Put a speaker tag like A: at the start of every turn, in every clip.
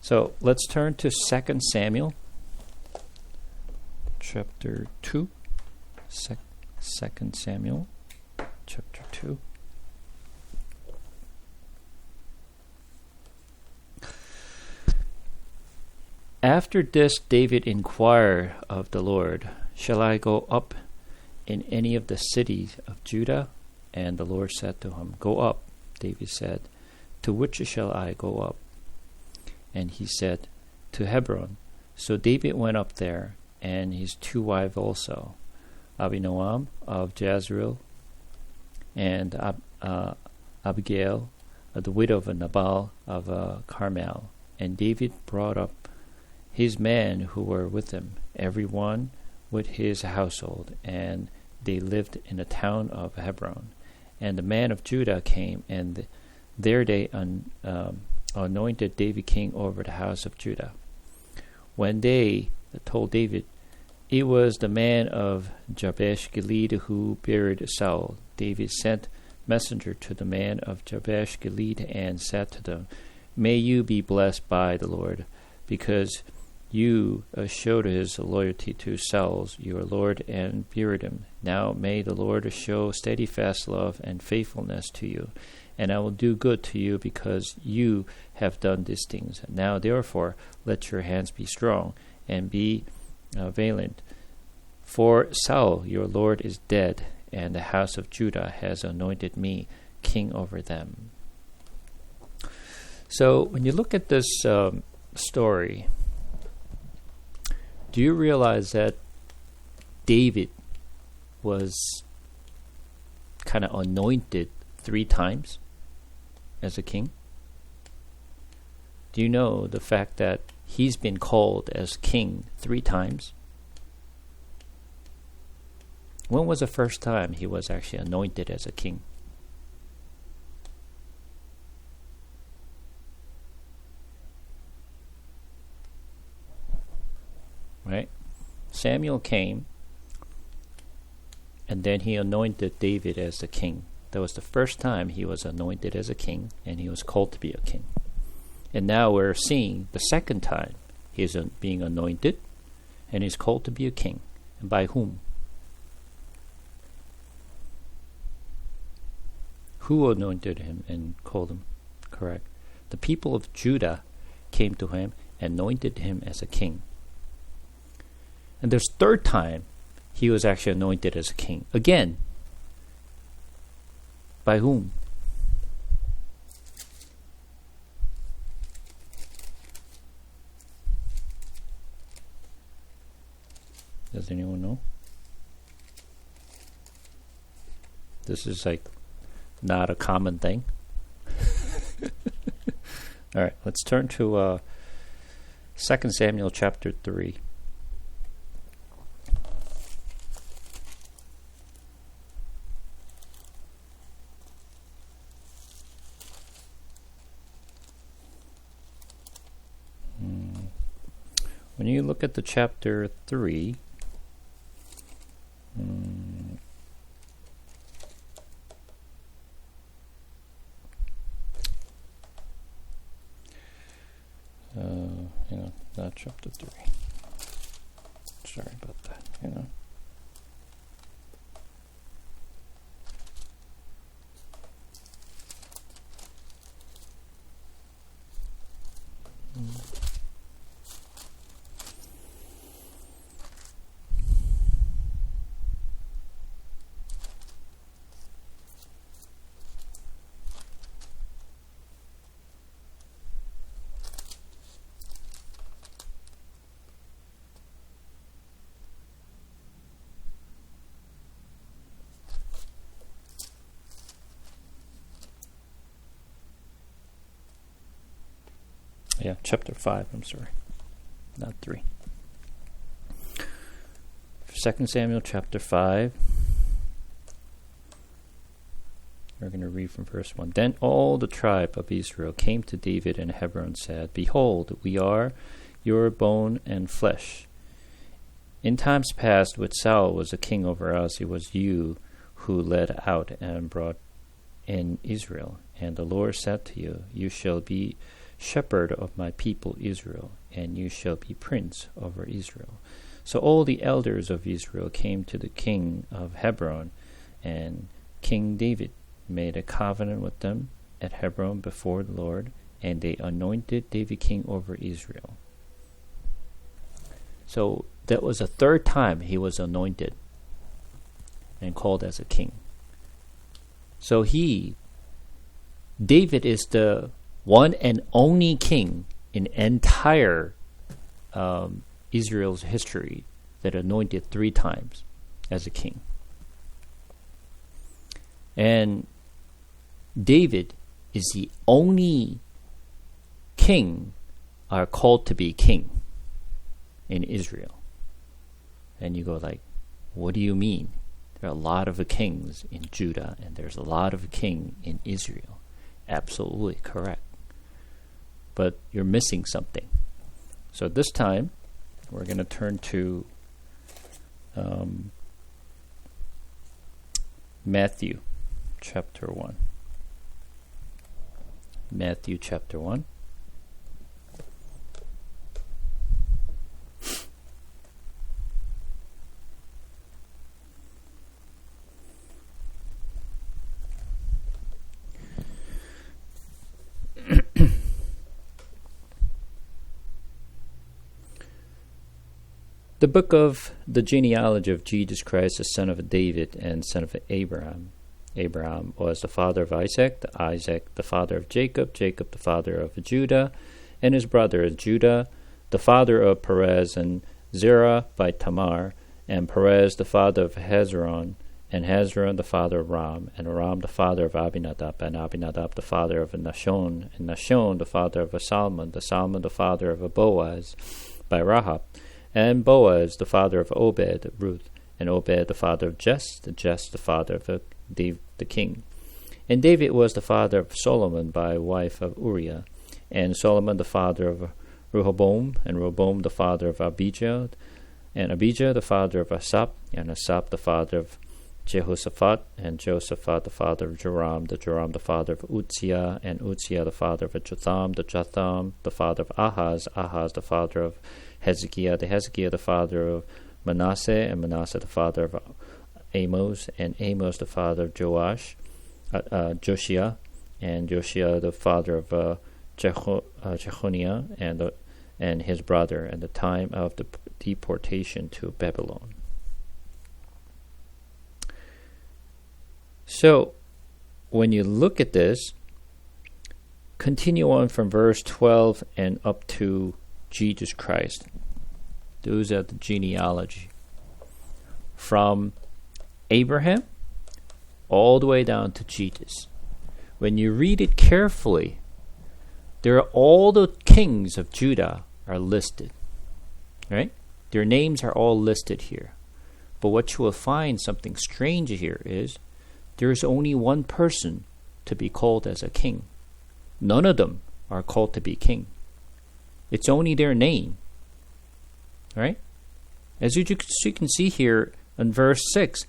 A: So let's turn to 2 Samuel chapter 2. 2 Samuel chapter 2. After this, David inquired of the Lord, "Shall I go up in any of the cities of Judah?" And the Lord said to him, "Go up." David said, "To which shall I go up?" And he said, "To Hebron." So David went up there, and his two wives also, Abinoam of Jezreel, and Abigail, the widow of Nabal of Carmel. And David brought up his men who were with him, every one with his household, and they lived in the town of Hebron. And the men of Judah came, and there they anointed David king over the house of Judah. When they told David, "It was the man of Jabesh Gilead who buried Saul," David sent messenger to the man of Jabesh Gilead and said to them, "May you be blessed by the Lord, because you showed his loyalty to Saul your Lord and buried him. Now may the Lord show steadfast love and faithfulness to you, and I will do good to you because you have done these things. Now therefore let your hands be strong and be valiant. For Saul your Lord is dead, and the house of Judah has anointed me king over them." So when you look at this story, do you realize that David was kind of anointed 3 times as a king? Do you know the fact that he's been called as king 3 times? When was the first time he was actually anointed as a king? Right? Samuel came, and then he anointed David as the king. That was the first time he was anointed as a king, and he was called to be a king. And now we're seeing the second time he is being anointed, and he's called to be a king. And by whom? Who anointed him and called him? Correct. The people of Judah came to him and anointed him as a king. And there's third time he was actually anointed as a king. Again, by whom? Does anyone know? This is like not a common thing. All right, let's turn to 2 Samuel chapter 3. When you look at the chapter 3, not chapter 3. Sorry about that. Yeah, chapter 5, I'm sorry. Not 3. 2 Samuel chapter 5. We're going to read from verse 1. Then all the tribe of Israel came to David in Hebron and said, "Behold, we are your bone and flesh. In times past, when Saul was a king over us, it was you who led out and brought in Israel. And the Lord said to you, You shall shepherd of my people Israel, and you shall be prince over Israel. So all the elders of Israel came to the king of Hebron, and King David made a covenant with them at Hebron before the Lord, and they anointed David king over Israel. So that was the third time he was anointed and called as a king. So David is the one and only king in entire Israel's history that anointed 3 times as a king. And David is the only king called to be king in Israel. And you go like, what do you mean? There are a lot of kings in Judah, and there's a lot of king in Israel. Absolutely correct. But you're missing something. So this time, we're going to turn to Matthew chapter 1. Matthew chapter 1. The book of the genealogy of Jesus Christ, the son of David and son of Abraham. Abraham was the father of Isaac the father of Jacob the father of Judah, and his brother Judah, the father of Perez and Zerah by Tamar, and Perez the father of Hezron, and Hezron the father of Ram, and Ram the father of Abinadab, and Abinadab the father of Nahshon, and Nahshon the father of Salmon the father of Boaz by Rahab, and Boaz the father of Obed, Ruth, and Obed the father of Jess the father of the king. And David was the father of Solomon by wife of Uriah, and Solomon the father of Rehoboam, and Rehoboam the father of Abijah, and Abijah the father of Asaph, and Asaph the father of Jehoshaphat, and Jehoshaphat the father of Joram the father of Uzziah, and Uzziah the father of Jotham the father of Ahaz the father of Hezekiah the father of Manasseh, and Manasseh the father of Amos, and Amos the father of Josiah, and Josiah the father of Jechoniah, and his brother, at the time of the deportation to Babylon. So, when you look at this, continue on from verse 12 and up to Jesus Christ. Those are the genealogy. From Abraham all the way down to Jesus. When you read it carefully, there are all the kings of Judah are listed. Right? Their names are all listed here. But what you will find something strange here is there is only one person to be called as a king. None of them are called to be king. It's only their name. Right? As you can see here in verse 6,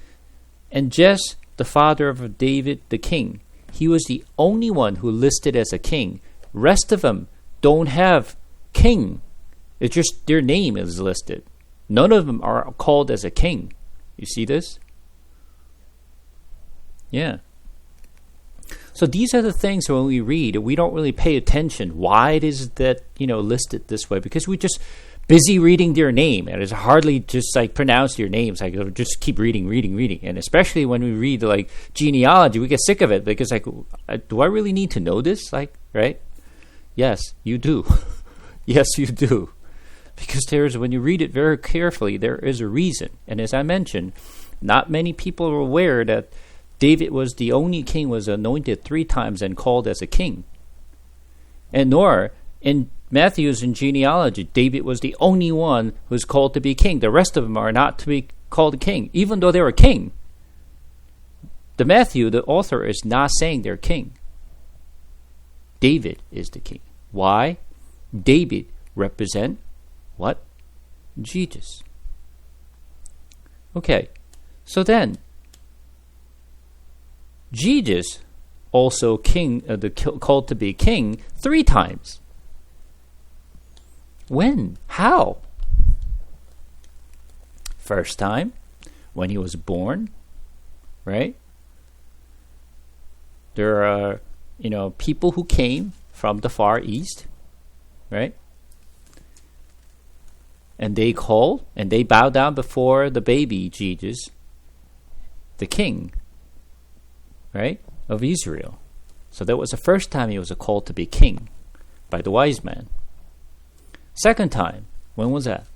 A: and Jess, the father of David the king, he was the only one who listed as a king. Rest of them don't have king. It's just their name is listed. None of them are called as a king. You see this? Yeah. So these are the things when we read, we don't really pay attention. Why it is that, listed this way? Because we just busy reading their name, and it's hardly just like pronounce your names. Like just keep reading, and especially when we read like genealogy, we get sick of it because like, do I really need to know this? Like, right? Yes, you do. Yes, you do, because when you read it very carefully, there is a reason. And as I mentioned, not many people are aware that David was the only king was anointed 3 times and called as a king, and nor in Matthew's genealogy, David was the only one who was called to be king. The rest of them are not to be called a king, even though they were king. Matthew, the author, is not saying they're king. David is the king. Why? David represent what? Jesus. Okay, so then Jesus also called to be king 3 times. When? How? First time, when he was born, right? There are, people who came from the far east, right? And they called and they bowed down before the baby Jesus, the king, right, of Israel. So that was the first time he was called to be king by the wise man. Second time, when was that?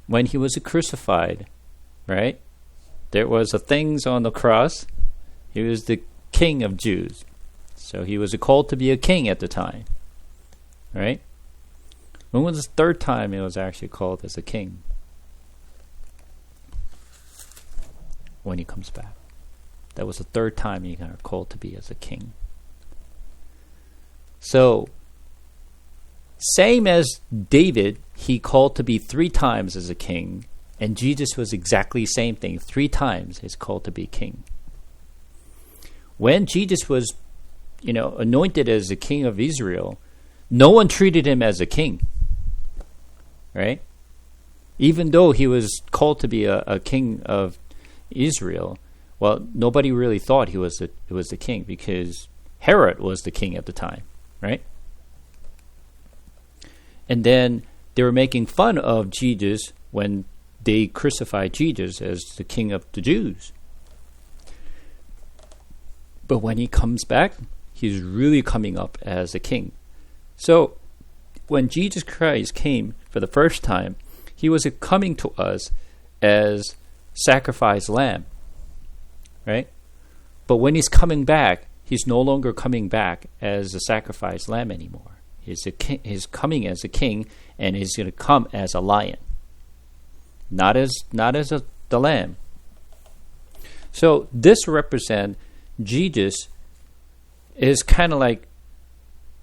A: When he was crucified, right? There was things on the cross. He was the king of Jews. So he was called to be a king at the time, right? When was the third time he was actually called as a king? When he comes back. That was the third time he got called to be as a king. So, same as David, he called to be 3 times as a king, and Jesus was exactly the same thing. 3 times he's called to be king. When Jesus was, anointed as the king of Israel, no one treated him as a king, right? Even though he was called to be a king of Israel, well, nobody really thought he was the king because Herod was the king at the time, right? And then they were making fun of Jesus when they crucified Jesus as the king of the Jews. But when he comes back, he's really coming up as a king. So when Jesus Christ came for the first time, he was coming to us as sacrificed lamb, right? But when he's coming back, he's no longer coming back as a sacrificed lamb anymore. He's coming as a king, and he's going to come as a lion, not as the lamb. So this represents Jesus is kind of like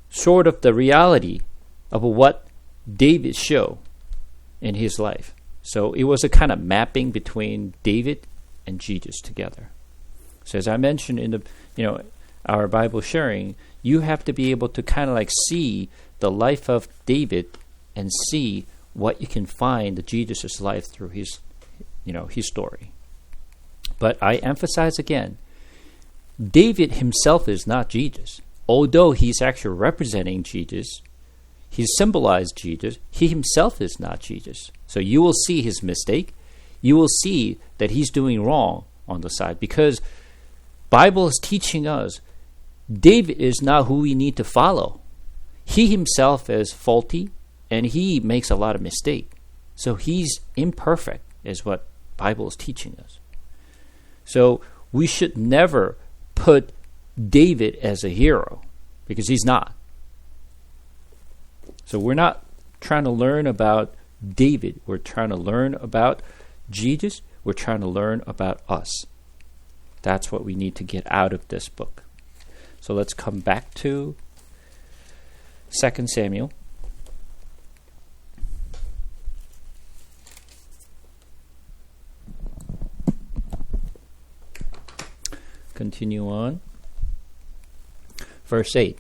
A: sort of the reality of what David showed in his life. So it was a kind of mapping between David and Jesus together. So as I mentioned in the our Bible sharing, you have to be able to kind of like see the life of David and see what you can find in Jesus' life through his story. But I emphasize again, David himself is not Jesus. Although he's actually representing Jesus, he symbolized Jesus, he himself is not Jesus. So you will see his mistake. You will see that he's doing wrong on the side, because Bible is teaching us David is not who we need to follow. He himself is faulty, and he makes a lot of mistakes. So he's imperfect, is what Bible is teaching us. So we should never put David as a hero, because he's not. So we're not trying to learn about David. We're trying to learn about Jesus. We're trying to learn about us. That's what we need to get out of this book. So let's come back to 2 Samuel. Continue on. Verse 8.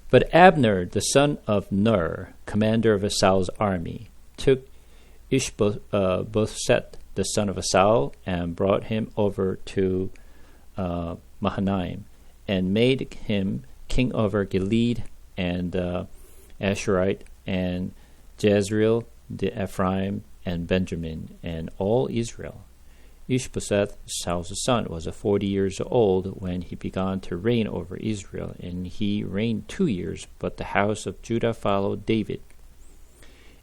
A: But Abner, the son of Ner, commander of Saul's army, took Ishbosheth, the son of Saul, and brought him over to Mahanaim, and made him king over Gilead and Asherite and Jezreel, the Ephraim and Benjamin, and all Israel. Ishbosheth, Saul's son, was 40 years old when he began to reign over Israel, and he reigned 2 years, but the house of Judah followed David.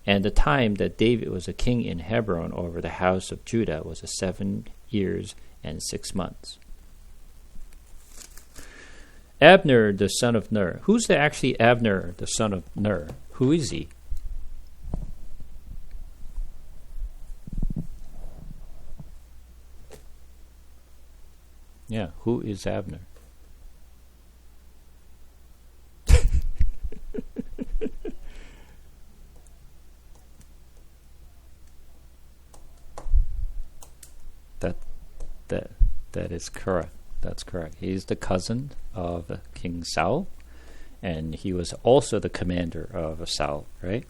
A: And the time that David was a king in Hebron over the house of Judah was 7 years and 6 months. Abner, the son of Ner. Who's actually Abner, the son of Ner? Who is he? Yeah, who is Abner? That is correct. That's correct. He's the cousin of King Saul, and he was also the commander of Saul, right?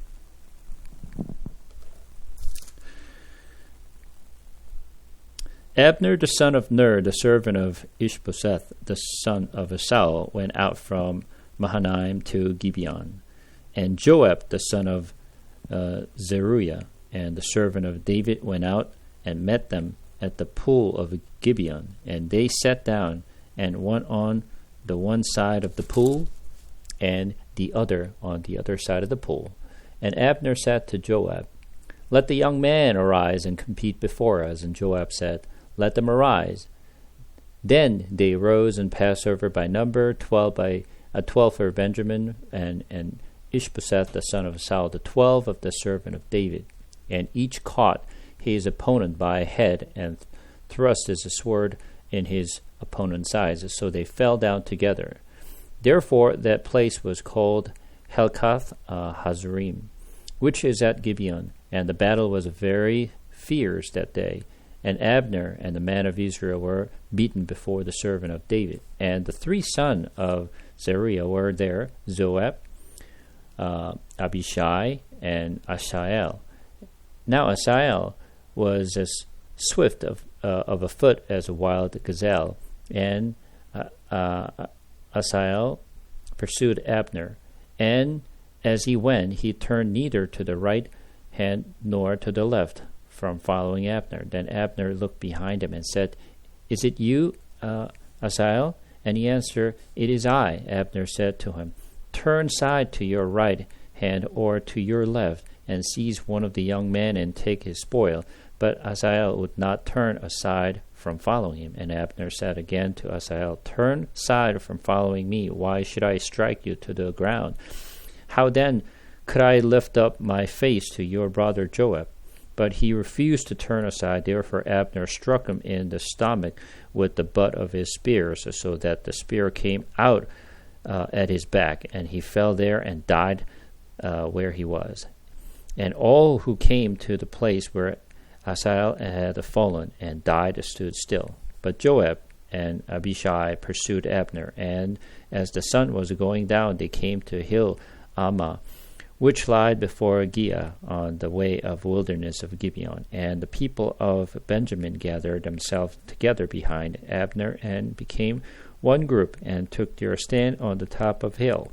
A: Abner, the son of Ner, the servant of Ishbosheth, the son of Saul, went out from Mahanaim to Gibeon. And Joab, the son of Zeruiah, and the servant of David, went out and met them at the pool of Gibeon. And they sat down, and one on the one side of the pool, and the other on the other side of the pool. And Abner said to Joab, "Let the young man arise and compete before us." And Joab said, "Let them arise." Then they rose and passed over by number, 12 for Benjamin, and Ishbosheth the son of Saul, the 12 of the servant of David. And each caught his opponent by a head, and thrust his sword in his opponent's eyes. So they fell down together. Therefore that place was called Helkath Hazurim, which is at Gibeon. And the battle was very fierce that day. And Abner and the man of Israel were beaten before the servant of David. And the three sons of Zeruiah were there, Joab, Abishai, and Asahel. Now Asahel was as swift of a foot as a wild gazelle, and Asahel pursued Abner. And as he went, he turned neither to the right hand nor to the left from following Abner. Then Abner looked behind him and said, "Is it you, Asahel?" And he answered, "It is I." Abner said to him, "Turn aside to your right hand or to your left, and seize one of the young men and take his spoil." But Asahel would not turn aside from following him. And Abner said again to Asahel, "Turn aside from following me. Why should I strike you to the ground? How then could I lift up my face to your brother Joab?" But he refused to turn aside. Therefore Abner struck him in the stomach with the butt of his spear, so that the spear came out at his back, and he fell there and died where he was. And all who came to the place where Asahel had fallen and died stood still. But Joab and Abishai pursued Abner, and as the sun was going down, they came to hill Ammah, which lied before Giah on the way of wilderness of Gibeon. And the people of Benjamin gathered themselves together behind Abner and became one group and took their stand on the top of hill.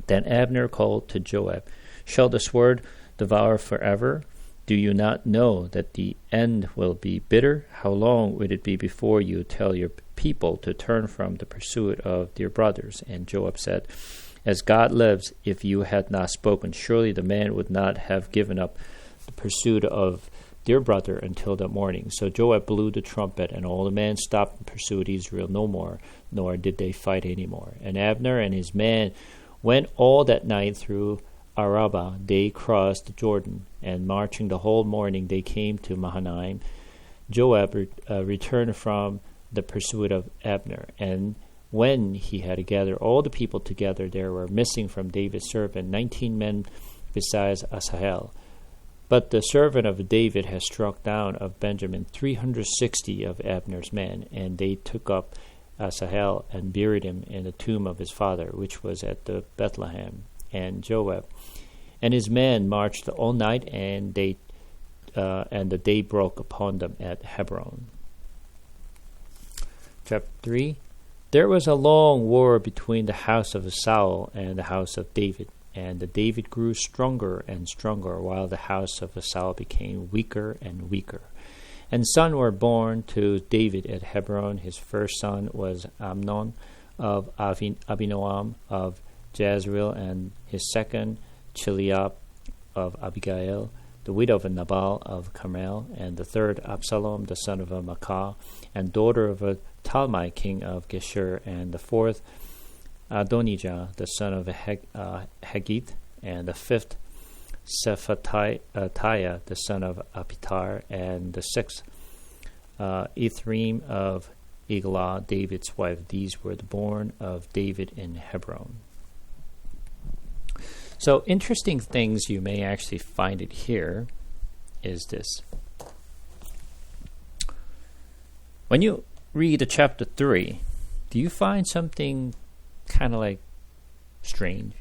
A: Then Abner called to Joab, "Shall the sword devour forever? Do you not know that the end will be bitter? How long would it be before you tell your people to turn from the pursuit of their brothers?" And Joab said, "As God lives, if you had not spoken, surely the man would not have given up the pursuit of their brother until the morning." So Joab blew the trumpet, and all the men stopped and pursued Israel no more, nor did they fight any more. And Abner and his men went all that night through Arabah. They crossed Jordan, and marching the whole morning, they came to Mahanaim. Joab returned from the pursuit of Abner, and when he had gathered all the people together, there were missing from David's servant 19 men besides Asahel. But the servant of David had struck down of Benjamin 360 of Abner's men, and they took up Asahel and buried him in the tomb of his father, which was at the Bethlehem. And Joab and his men marched all night, and the day broke upon them at Hebron. Chapter 3. There was a long war between the house of Saul and the house of David, and the David grew stronger and stronger, while the house of Saul became weaker and weaker. And sons were born to David at Hebron. His first son was Amnon of Abinoam of Jezreel, and his second Chileab of Abigail, the widow of Nabal of Carmel, and the third Absalom, the son of Maacah, and daughter of Talmai, king of Geshur, and the fourth Adonijah, the son of Haggith, and the fifth Shephatiah, the son of Apitar, and the sixth Ithream of Eglah, David's wife. These were the born of David in Hebron. So interesting things you may actually find it here is this. when you read the chapter 3, do you find something kind of like strange?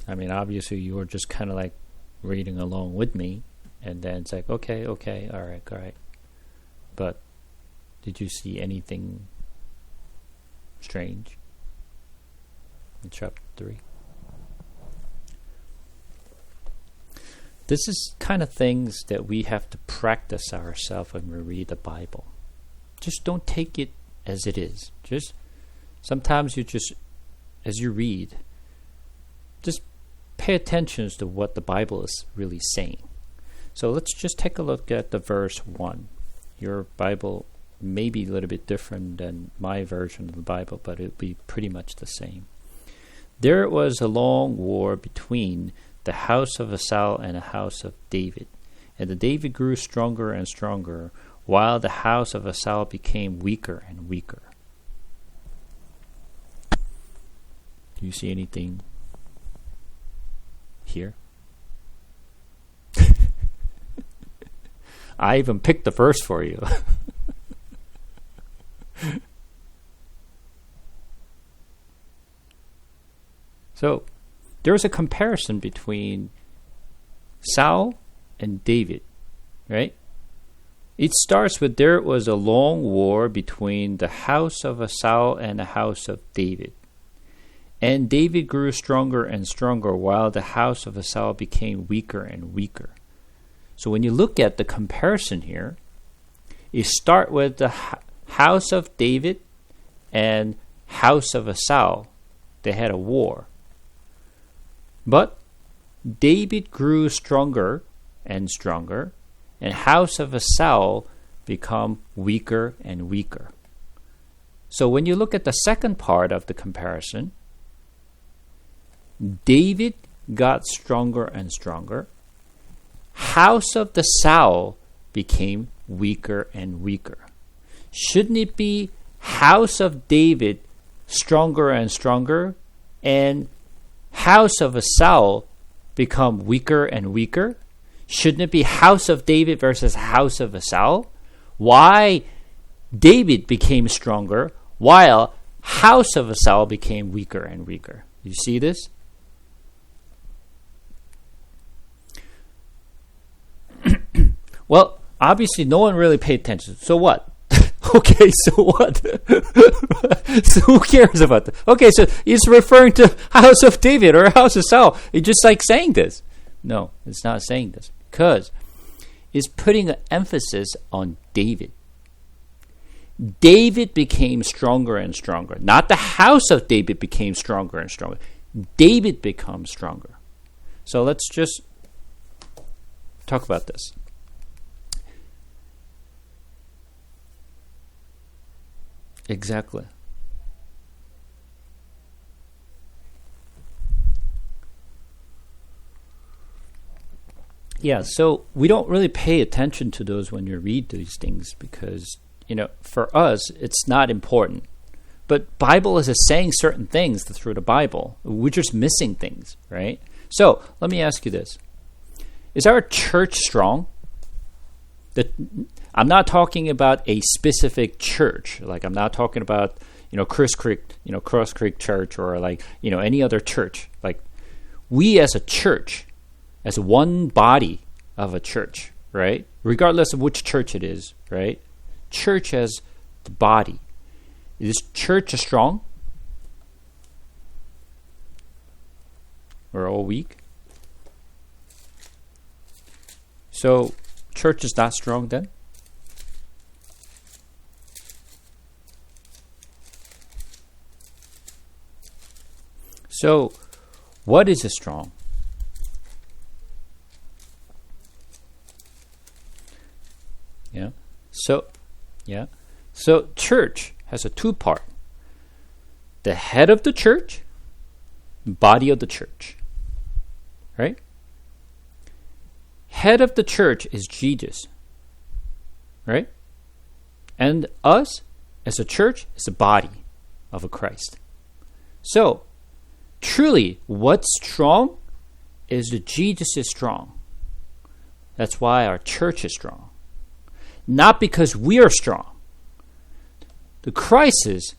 A: I mean, obviously you were just kind of like reading along with me, and then it's like, okay, all right. But did you see anything strange in chapter 3? This is kind of things that we have to practice ourselves when we read the Bible. Just don't take it as it is. Just sometimes as you read, just pay attention to what the Bible is really saying. So let's just take a look at the verse 1. Your Bible may be a little bit different than my version of the Bible, but it'll be pretty much the same. There was a long war between the house of Esau and the house of David. And the David grew stronger and stronger, while the house of Esau became weaker and weaker. Do you see anything here? I even picked the verse for you. So, there's a comparison between Saul and David, right? It starts with there was a long war between the house of Esau and the house of David. And David grew stronger and stronger while the house of Esau became weaker and weaker. So when you look at the comparison here, you start with the house of David and house of Esau. They had a war. But David grew stronger and stronger, and house of Esau become weaker and weaker. So when you look at the second part of the comparison, David got stronger and stronger. House of the Saul became weaker and weaker. Shouldn't it be house of David stronger and stronger, and house of Esau become weaker and weaker? Shouldn't it be house of David versus house of Esau? Why David became stronger while house of Esau became weaker and weaker? You see this? Well, obviously no one really paid attention. So what? Okay, so what? So who cares about that? Okay, so it's referring to house of David or house of Saul. It's just like saying this. No, it's not saying this. Because it's putting an emphasis on David. David became stronger and stronger. Not the house of David became stronger and stronger. David becomes stronger. So let's just talk about this. Exactly. Yeah, so we don't really pay attention to those when you read these things because, for us, it's not important. But Bible is saying certain things through the Bible. We're just missing things, right? So let me ask you this. Is our church strong? I'm not talking about a specific church. Like I'm not talking about, Cross Creek Church or any other church. Like we as a church, as one body of a church, right? Regardless of which church it is, right? Church as the body. Is church strong? We're all weak. So church is not strong then? So what is strong? So church has a two-part. The head of the church, body of the church. Right? Head of the church is Jesus. Right? And us as a church is the body of a Christ. So, truly, what's strong is that Jesus is strong. That's why our church is strong. Not because we are strong. The crisis,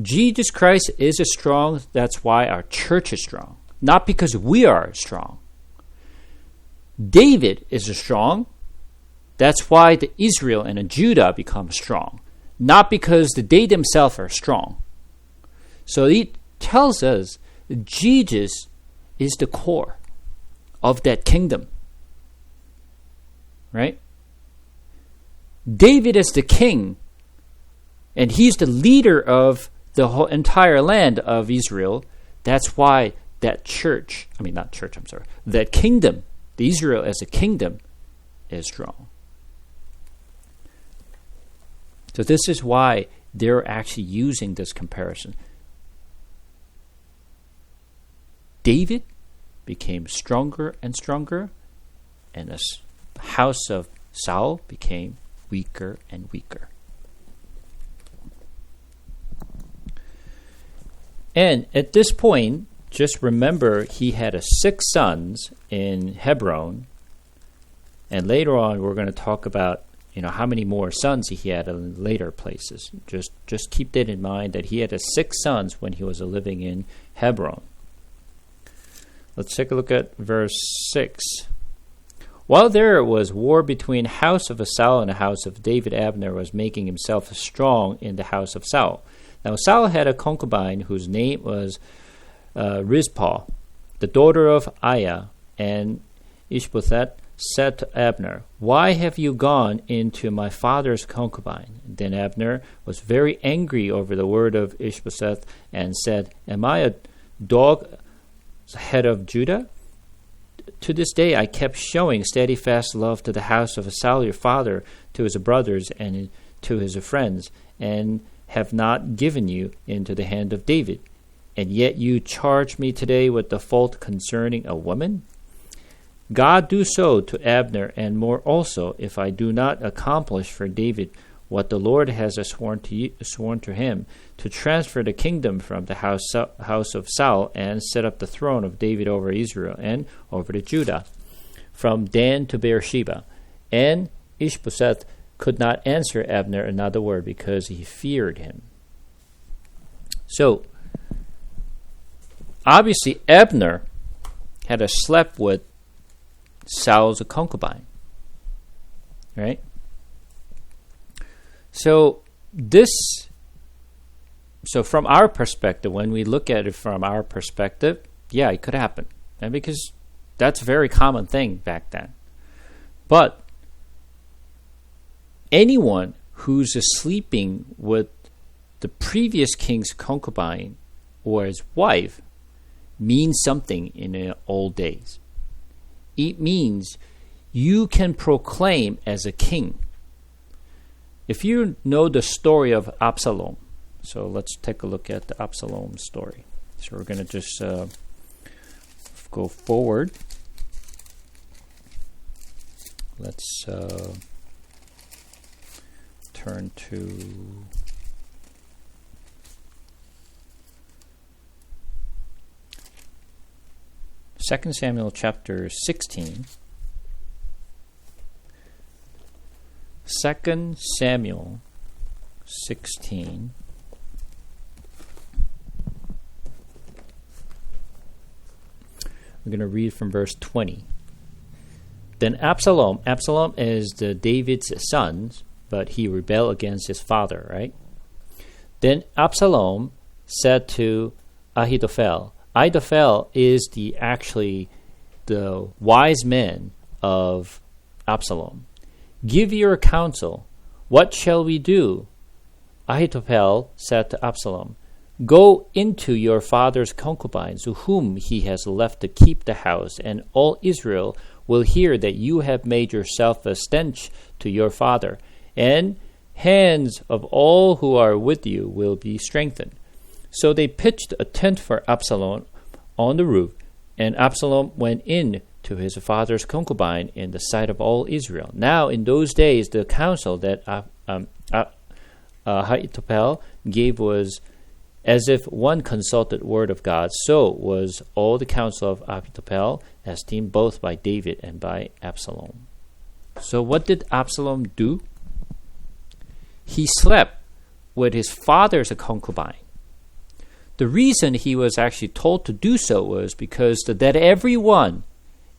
A: Jesus Christ is strong. That's why our church is strong. Not because we are strong. David is strong. That's why the Israel and the Judah become strong. Not because they themselves are strong. So it tells us that Jesus is the core of that kingdom. Right? David is the king, and he's the leader of the whole entire land of Israel. That's why that that kingdom, the Israel as a kingdom, is strong. So this is why they're actually using this comparison. David became stronger and stronger, and the house of Saul became weaker and weaker. And at this point, just remember he had 6 sons in Hebron, and later on we're going to talk about how many more sons he had in later places. Just keep that in mind, that he had 6 sons when he was living in Hebron. Let's take a look at verse 6. While there was war between house of Saul and the house of David, Abner was making himself strong in the house of Saul. Now Saul had a concubine whose name was Rizpah, the daughter of Aiah, and Ishbosheth said to Abner, "Why have you gone into my father's concubine?" Then Abner was very angry over the word of Ishbosheth and said, "Am I a dog head of Judah? To this day I kept showing steadfast love to the house of Saul your father, to his brothers and to his friends, and have not given you into the hand of David. And yet you charge me today with the fault concerning a woman? God do so to Abner, and more also, if I do not accomplish for David what the Lord has sworn to him, to transfer the kingdom from the house of Saul and set up the throne of David over Israel and over the Judah, from Dan to Beersheba." And Ishbosheth could not answer Abner another word because he feared him. So, obviously Abner had slept with Saul's concubine, right? So from our perspective, when we look at it from our perspective, yeah, it could happen, and because that's a very common thing back then. But anyone who's sleeping with the previous king's concubine or his wife means something in the old days. It means you can proclaim as a king. If you know the story of Absalom, so let's take a look at the Absalom story. So we're going to just go forward. Let's turn to Second Samuel chapter 16. 2 Samuel 16. We're going to read from verse 20. Then Absalom is David's son, but he rebelled against his father, right? Then Absalom said to Ahithophel. Ahithophel is the wise man of Absalom. "Give your counsel. What shall we do?" Ahithophel said to Absalom, "Go into your father's concubines, whom he has left to keep the house, and all Israel will hear that you have made yourself a stench to your father, and hands of all who are with you will be strengthened." So they pitched a tent for Absalom on the roof, and Absalom went in to his father's concubine in the sight of all Israel. Now in those days the counsel that Ahithophel gave was As if one consulted word of God, so was all the counsel of Ahithophel, esteemed both by David and by Absalom. So what did Absalom do? He slept with his father's concubine. The reason he was actually told to do so was because that everyone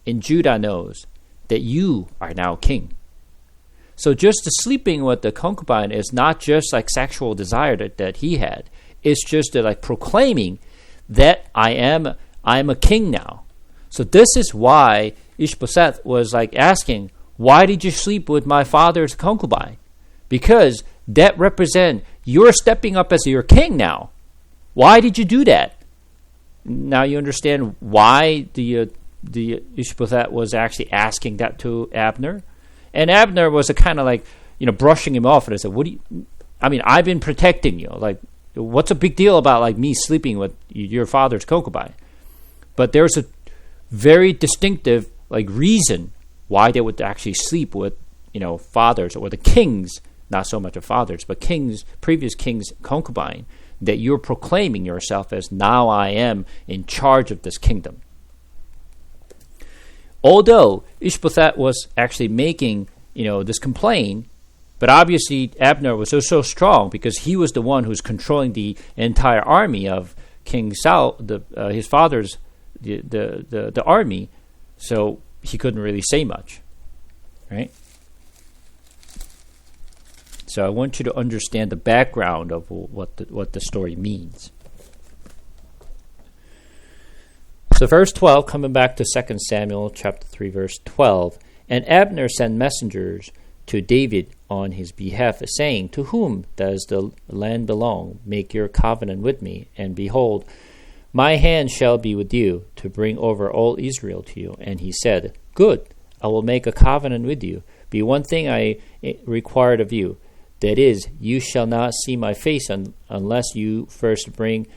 A: in Judah knows that you are now king. So just the sleeping with the concubine is not just like sexual desire that he had. It's just like proclaiming that I am a king now. So this is why Ishbosheth was like asking, why did you sleep with my father's concubine? Because that represents you're stepping up as your king now. Why did you do that? Now you understand why the Ishbosheth was actually asking that to Abner. And Abner was a kind of like, brushing him off. And I said, I've been protecting you. Like, what's a big deal about like me sleeping with your father's concubine? But there's a very distinctive like reason why they would actually sleep with, fathers or the kings, not so much of fathers, but previous kings' concubine, that you're proclaiming yourself as now I am in charge of this kingdom. Although Ishbosheth was actually making, this complaint, but obviously Abner was so strong because he was the one who's controlling the entire army of King Saul, his father's the army, so he couldn't really say much, right? So I want you to understand the background of what the story means. So verse 12, coming back to 2 Samuel chapter 3, verse 12, and Abner sent messengers to David on his behalf, saying, to whom does the land belong? Make your covenant with me, and behold, my hand shall be with you, to bring over all Israel to you. And he said, good, I will make a covenant with you. Be one thing I required of you, that is, you shall not see my face unless you first bring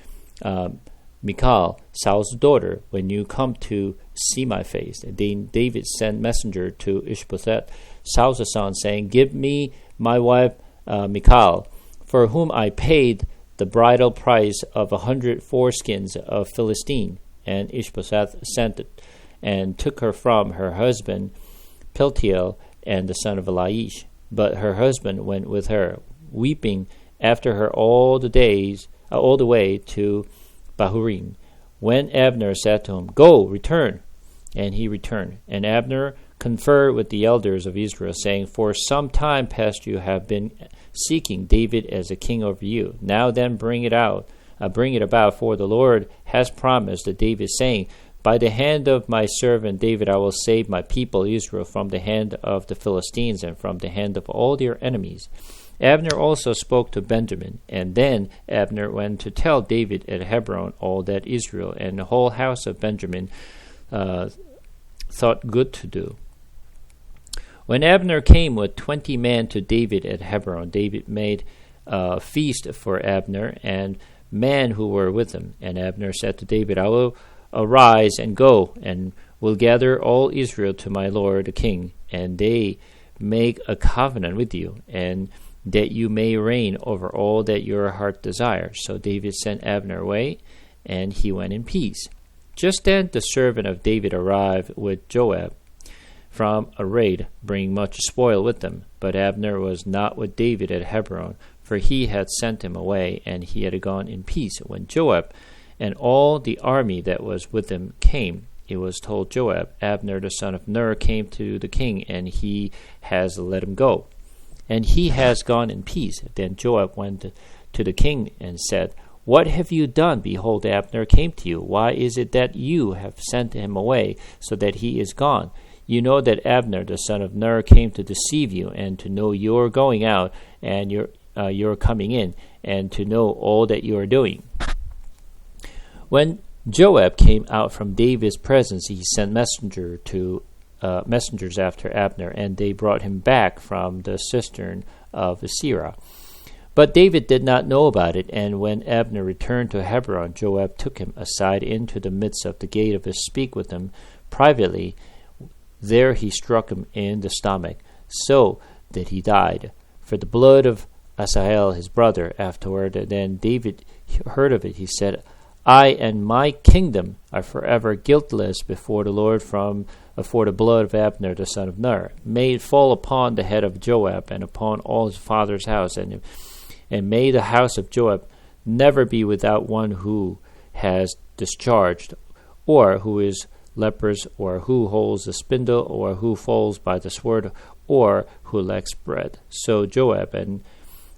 A: Michal, Saul's daughter, when you come to see my face. And then David sent messenger to Ishbosheth, Saul's son, saying, give me my wife Michal, for whom I paid the bridal price of 100 foreskins of Philistine. And Ishbosheth sent it, and took her from her husband Paltiel and the son of Laish. But her husband went with her, weeping after her all the way to Bahurim. When Abner said to him, go, return. And he returned. And Abner conferred with the elders of Israel, saying, for some time past you have been seeking David as a king over you. Now then bring it about, for the Lord has promised to David, saying, by the hand of my servant David I will save my people Israel from the hand of the Philistines and from the hand of all their enemies. Abner also spoke to Benjamin, and then Abner went to tell David at Hebron all that Israel and the whole house of Benjamin thought good to do. When Abner came with 20 men to David at Hebron, David made a feast for Abner and men who were with him. And Abner said to David, I will arise and go, and will gather all Israel to my lord the king, and they make a covenant with you, and that you may reign over all that your heart desires. So David sent Abner away, and he went in peace. Just then the servant of David arrived with Joab from a raid, bringing much spoil with them. But Abner was not with David at Hebron, for he had sent him away, and he had gone in peace. When Joab and all the army that was with him came, it was told Joab, Abner the son of Ner came to the king, and he has let him go, and he has gone in peace. Then Joab went to the king and said, what have you done? Behold, Abner came to you. Why is it that you have sent him away, so that he is gone? You know that Abner the son of Ner came to deceive you, and to know your going out and your coming in, and to know all that you are doing. When Joab came out from David's presence, he sent messengers after Abner, and they brought him back from the cistern of Sirah. But David did not know about it, and when Abner returned to Hebron, Joab took him aside into the midst of the gate to speak with him privately. There he struck him in the stomach, so that he died. For the blood of Asahel his brother. Afterward, then David heard of it, he said, I and my kingdom are forever guiltless before the Lord for the blood of Abner the son of Ner. May it fall upon the head of Joab and upon all his father's house, and may the house of Joab never be without one who has discharged, or who is leprous, or who holds the spindle, or who falls by the sword, or who lacks bread. So Joab and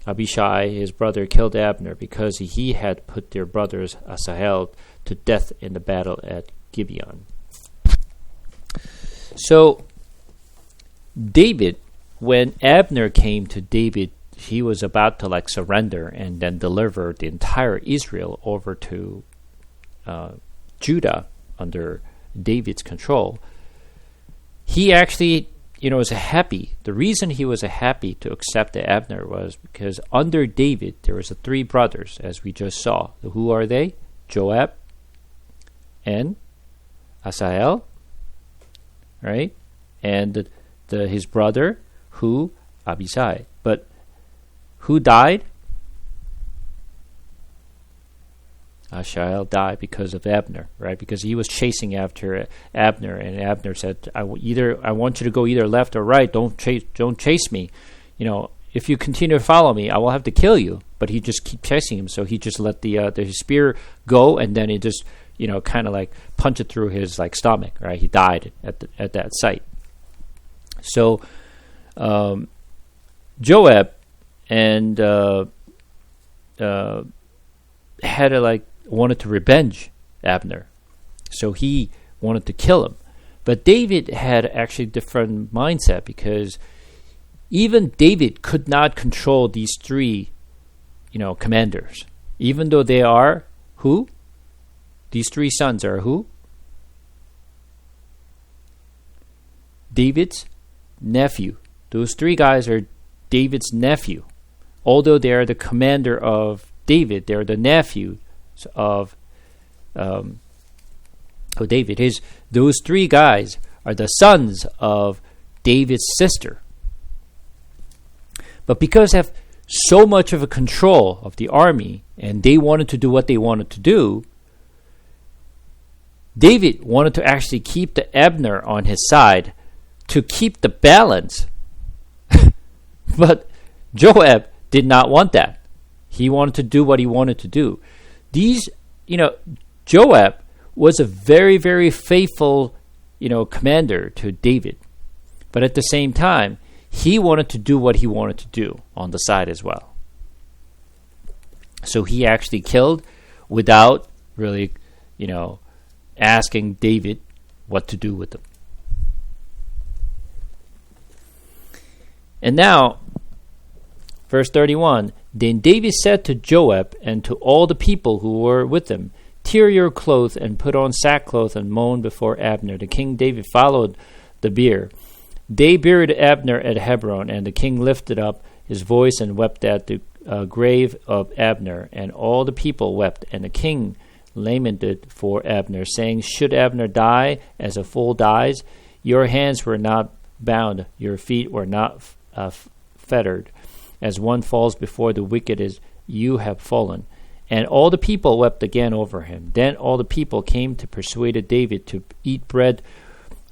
A: Abishai, his brother, killed Abner because he had put their brothers Asahel to death in the battle at Gibeon. So David, when Abner came to David, he was about to surrender and then deliver the entire Israel over to Judah under David's control. He actually was happy. The reason he was happy to accept Abner was because under David there was 3 brothers, as we just saw. Who are they? Joab and Asahel, right? And his brother, Abishai. But who died? Asahel died because of Abner, right? Because he was chasing after Abner, and Abner said, I want you to go either left or right. Don't chase me. If you continue to follow me, I will have to kill you. But he just keep chasing him, so he just let the spear go, and then it just kind of punch it through his stomach, right? He died at that site. So Joab and had wanted to revenge Abner, so he wanted to kill him. But David had actually different mindset, because even David could not control these 3 commanders, even though they are who? These 3 sons are who? David's nephew. Those 3 guys are David's nephew. Although they are the commander of David, they are the nephew of David. Those 3 guys are the sons of David's sister. But because they have so much of a control of the army, and they wanted to do what they wanted to do, David wanted to actually keep the Abner on his side to keep the balance. But Joab did not want that. He wanted to do what he wanted to do. Joab was a very, very faithful, commander to David. But at the same time, he wanted to do what he wanted to do on the side as well. So he actually killed without really, asking David what to do with them. And now, verse 31, Then David said to Joab and to all the people who were with him, Tear your clothes and put on sackcloth and moan before Abner. The king David followed the bier. They buried Abner at Hebron, and the king lifted up his voice and wept at the grave of Abner. And all the people wept, and the king lamented for Abner, saying, Should Abner die as a fool dies? Your hands were not bound, your feet were not fettered. As one falls before the wicked, as you have fallen. And all the people wept again over him. Then all the people came to persuade David to eat bread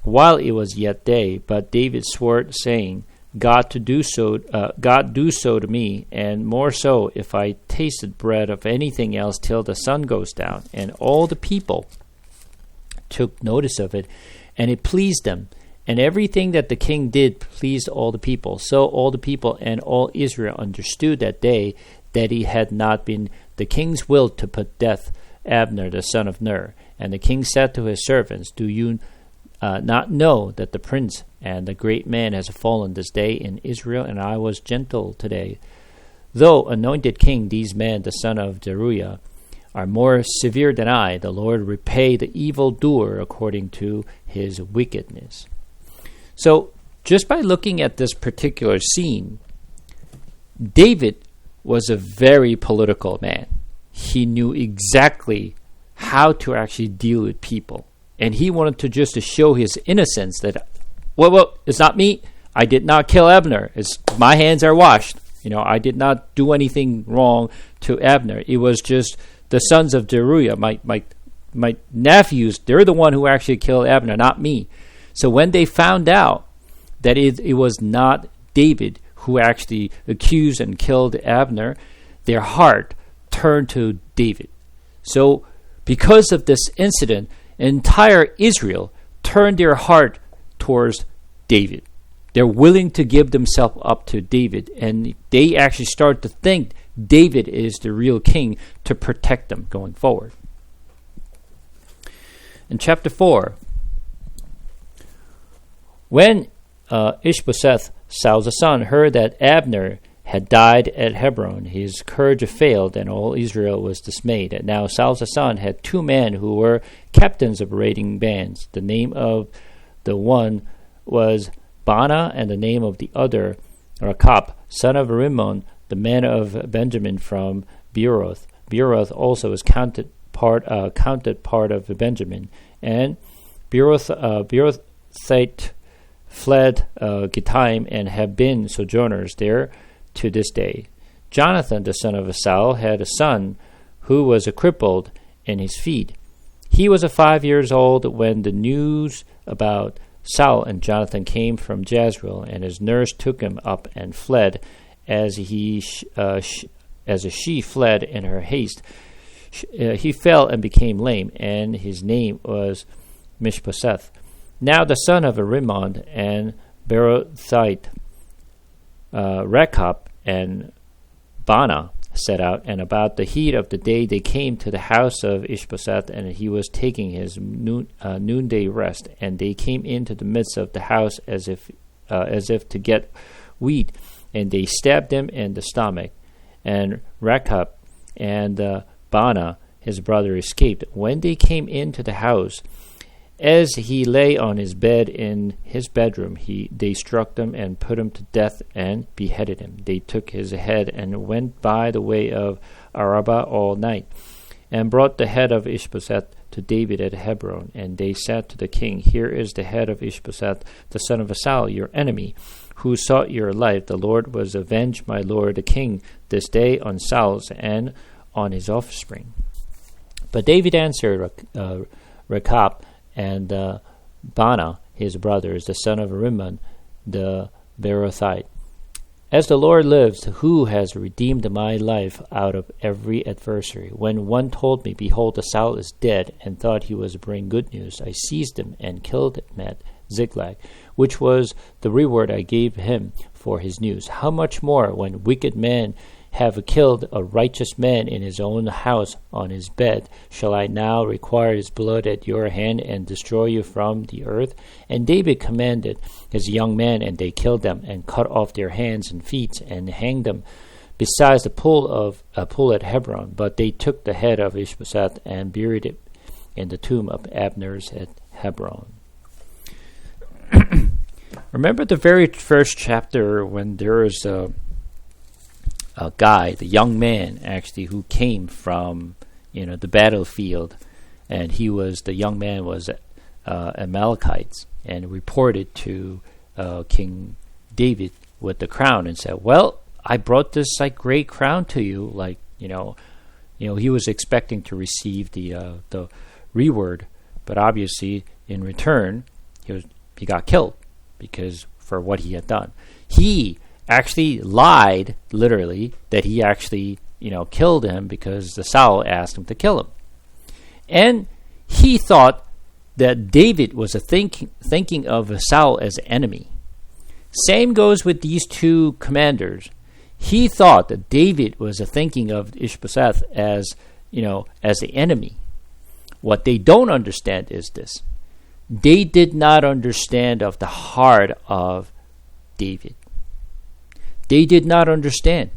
A: while it was yet day. But David swore, saying, God do so to me, and more so if I tasted bread of anything else till the sun goes down. And all the people took notice of it, and it pleased them. And everything that the king did pleased all the people. So all the people and all Israel understood that day that it had not been the king's will to put death Abner the son of Ner. And the king said to his servants, Do you not know that the prince and the great man has fallen this day in Israel? And I was gentle today. Though anointed king, these men, the son of Zeruiah, are more severe than I. The Lord repay the evildoer according to his wickedness. So, just by looking at this particular scene, David was a very political man. He knew exactly how to actually deal with people. And he wanted to just to show his innocence that, well, it's not me. I did not kill Abner. My hands are washed. I did not do anything wrong to Abner. It was just the sons of Zeruiah, my nephews. They're the one who actually killed Abner, not me. So when they found out that it was not David who actually accused and killed Abner, their heart turned to David. So because of this incident, entire Israel turned their heart towards David. They're willing to give themselves up to David, and they actually start to think David is the real king to protect them going forward. In chapter 4, when Ishbosheth, Saul's son, heard that Abner had died at Hebron, his courage failed, and all Israel was dismayed. And now Saul's son had 2 men who were captains of raiding bands. The name of the one was Baanah, and the name of the other Rechab, son of Rimmon, the man of Benjamin from Beeroth. Beeroth also is counted part of Benjamin. And Beerothite fled Gittaim and have been sojourners there to this day. Jonathan, the son of Saul, had a son who was crippled in his feet. He was 5 years old when the news about Saul and Jonathan came from Jezreel, and his nurse took him up and fled, as a she fled in her haste. He fell and became lame, and his name was Mishbosheth. Now the son of Rimmon and Beerothite, Rechab and Baanah set out, and about the heat of the day they came to the house of Ishbosheth, and he was taking his noonday rest. And they came into the midst of the house as if to get wheat, and they stabbed him in the stomach. And Rechab and Baanah, his brother, escaped. When they came into the house, as he lay on his bed in his bedroom, they struck him and put him to death and beheaded him. They took his head and went by the way of Arabah all night, and brought the head of Ishbosheth to David at Hebron. And they said to the king, "Here is the head of Ishbosheth, the son of Saul, your enemy, who sought your life. The Lord was avenged, my lord the king, this day on Saul's and on his offspring." But David answered Rechab and Baanah, his brothers, the son of Rimmon, the Beerothite, "As the Lord lives, who has redeemed my life out of every adversary? When one told me, 'Behold, Saul is dead,' and thought he was bringing good news, I seized him and killed him at Ziklag, which was the reward I gave him for his news. How much more, when wicked men have killed a righteous man in his own house on his bed, shall I now require his blood at your hand and destroy you from the earth?" And David commanded his young men, and they killed them and cut off their hands and feet and hanged them besides the pool at Hebron. But they took the head of Ishbosheth and buried it in the tomb of Abner's at Hebron. Remember the very first chapter when there is a guy, the young man actually, who came from the battlefield, and the young man was Amalekites, and reported to King David with the crown and said, "Well, I brought this great crown to you." He was expecting to receive the reward, but obviously in return he got killed because for what he had done. He actually lied, literally, that he actually, killed him because the Saul asked him to kill him. And he thought that David was thinking of Saul as an enemy. Same goes with these 2 commanders. He thought that David was thinking of Ishbosheth as the enemy. What they don't understand is this. They did not understand of the heart of David. They did not understand.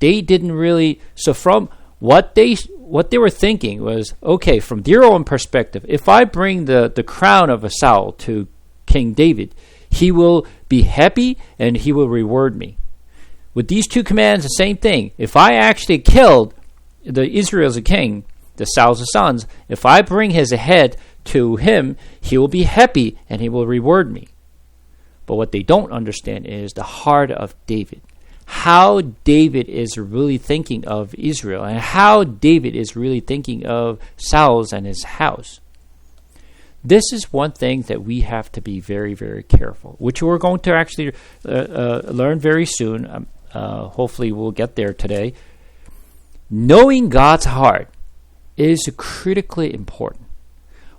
A: They didn't really. So from what they were thinking was, okay, from their own perspective, if I bring the crown of Saul to King David, he will be happy and he will reward me. With these 2 commands, the same thing. If I actually killed the Israel's king, the Saul's sons, if I bring his head to him, he will be happy and he will reward me. But what they don't understand is the heart of David. how David is really thinking of Israel and how David is really thinking of Saul's and his house. This is one thing that we have to be very, very careful, which we're going to actually learn very soon. Hopefully we'll get there today. Knowing God's heart is critically important.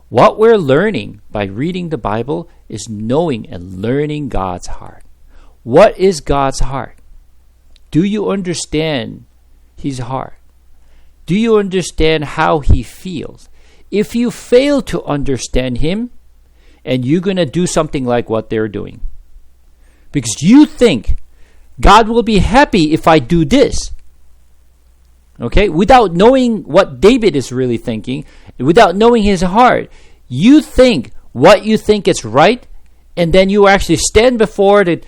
A: What we're learning by reading the Bible is knowing and learning God's heart. What is God's heart? Do you understand His heart? Do you understand how He feels? If you fail to understand Him, and you're going to do something like what they're doing, because you think God will be happy if I do this, okay, without knowing what David is really thinking, without knowing his heart, you think what you think is right, and then you actually stand before the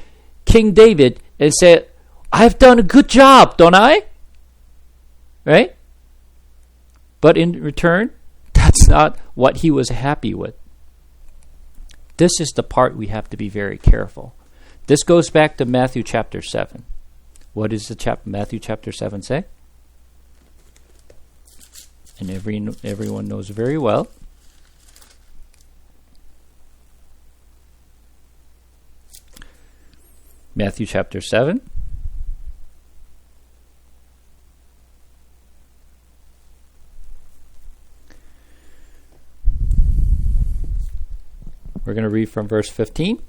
A: King David and say, I've done a good job, don't I? Right? But in return, that's not what he was happy with. This is the part we have to be very careful. This goes back to Matthew chapter 7. What does Matthew chapter 7 say? And everyone knows very well. Matthew chapter 7. We're going to read from verse 15.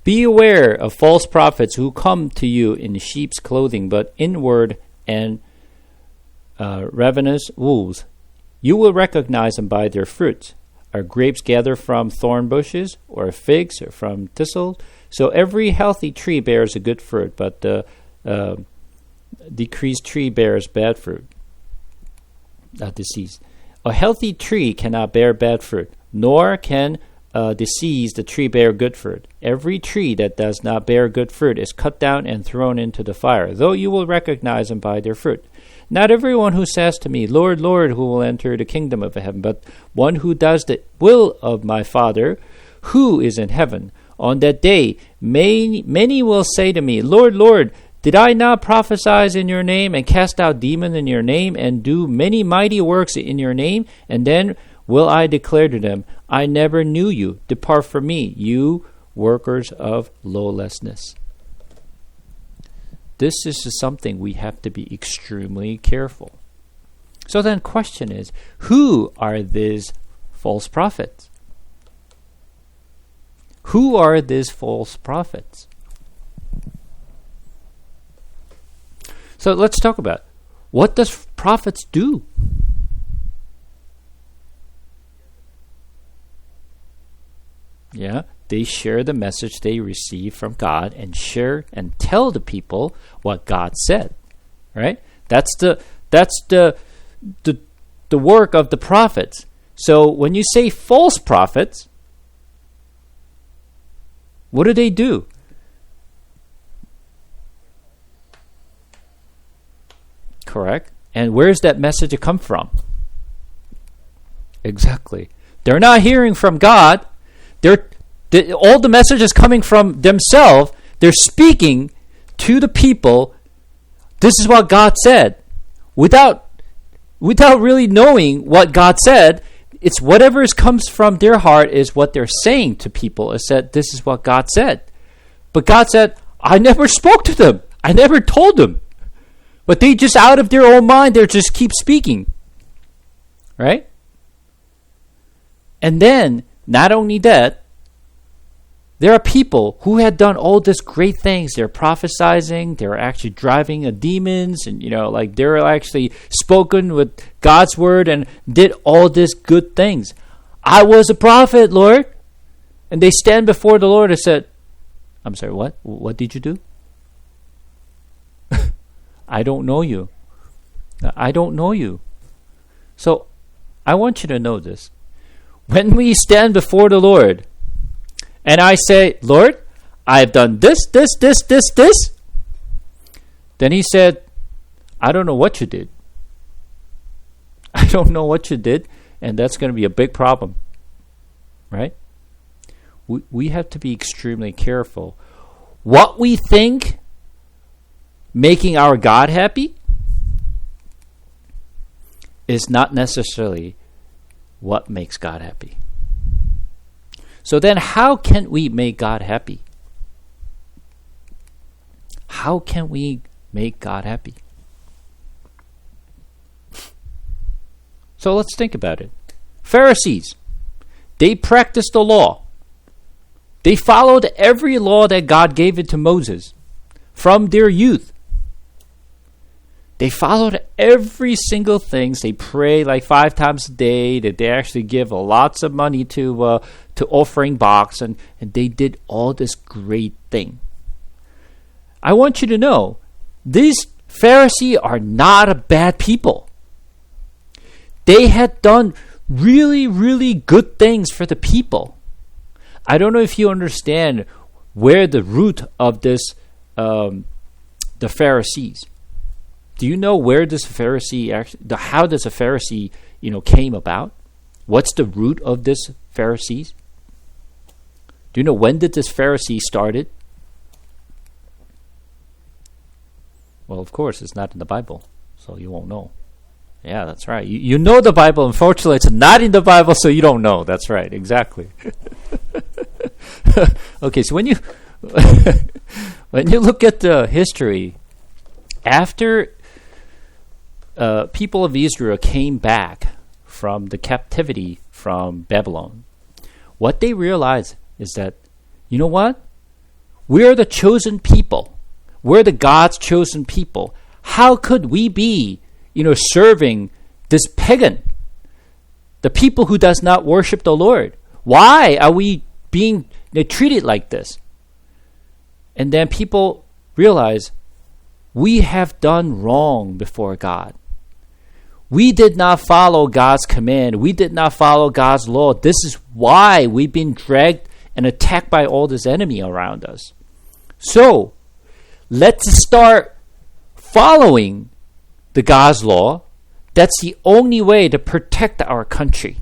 A: Be aware of false prophets who come to you in sheep's clothing, but inward and ravenous wolves. You will recognize them by their fruits. Are grapes gathered from thorn bushes, or figs from thistles? So every healthy tree bears a good fruit, but the decreased tree bears bad fruit. Disease. A healthy tree cannot bear bad fruit, nor can diseased tree bear good fruit. Every tree that does not bear good fruit is cut down and thrown into the fire, though you will recognize them by their fruit. Not everyone who says to me, Lord, Lord, who will enter the kingdom of heaven, but one who does the will of my Father who is in heaven. On that day, many will say to me, Lord, Lord, did I not prophesy in your name and cast out demons in your name and do many mighty works in your name? And then will I declare to them, I never knew you. Depart from me, you workers of lawlessness. This is something we have to be extremely careful. So then question is, who are these false prophets? Who are these false prophets? So let's talk about it. What does prophets do? Yeah, they share the message they receive from God and share and tell the people what God said. Right? That's the work of the prophets. So when you say false prophets, what do? Correct. And where's that message come from? Exactly. They're not hearing from God. All the message is coming from themselves. They're speaking to the people. This is what God said. Without really knowing what God said, it's whatever comes from their heart is what they're saying to people. Is that this is what God said. But God said, I never spoke to them. I never told them. But they just out of their own mind, they just keep speaking. Right? And then, not only that, there are people who had done all these great things. They're prophesying. They're actually driving demons. And, they're actually spoken with God's word and did all these good things. I was a prophet, Lord. And they stand before the Lord and said, I'm sorry, what? What did you do? I don't know you. I don't know you. So, I want you to know this. When we stand before the Lord, and I say, Lord, I've done this. Then he said, I don't know what you did. I don't know what you did, and that's going to be a big problem. Right? We have to be extremely careful. What we think making our God happy is not necessarily what makes God happy. So then how can we make God happy? How can we make God happy? So let's think about it. Pharisees, they practiced the law. They followed every law that God gave it to Moses from their youth. They followed every single thing. They pray like 5 times a day. That they actually give lots of money to offering box, and they did all this great thing. I want you to know, these Pharisees are not a bad people. They had done really, really good things for the people. I don't know if you understand where the root of this, the Pharisees. Do you know where this Pharisee actually, how does a Pharisee, came about? What's the root of this Pharisees? Do you know when did this Pharisee started? Well, of course, it's not in the Bible, so you won't know. Yeah, that's right. You know the Bible. Unfortunately, it's not in the Bible, so you don't know. That's right, exactly. Okay, so when you when you look at the history, after people of Israel came back from the captivity from Babylon, what they realized is that, you know what? We're the chosen people. We're the God's chosen people. How could we be, serving this pagan, the people who does not worship the Lord? Why are we being treated like this? And then people realize we have done wrong before God. We did not follow God's command. We did not follow God's law. This is why we've been dragged and attacked by all this enemy around us. So, let's start following the God's law. That's the only way to protect our country.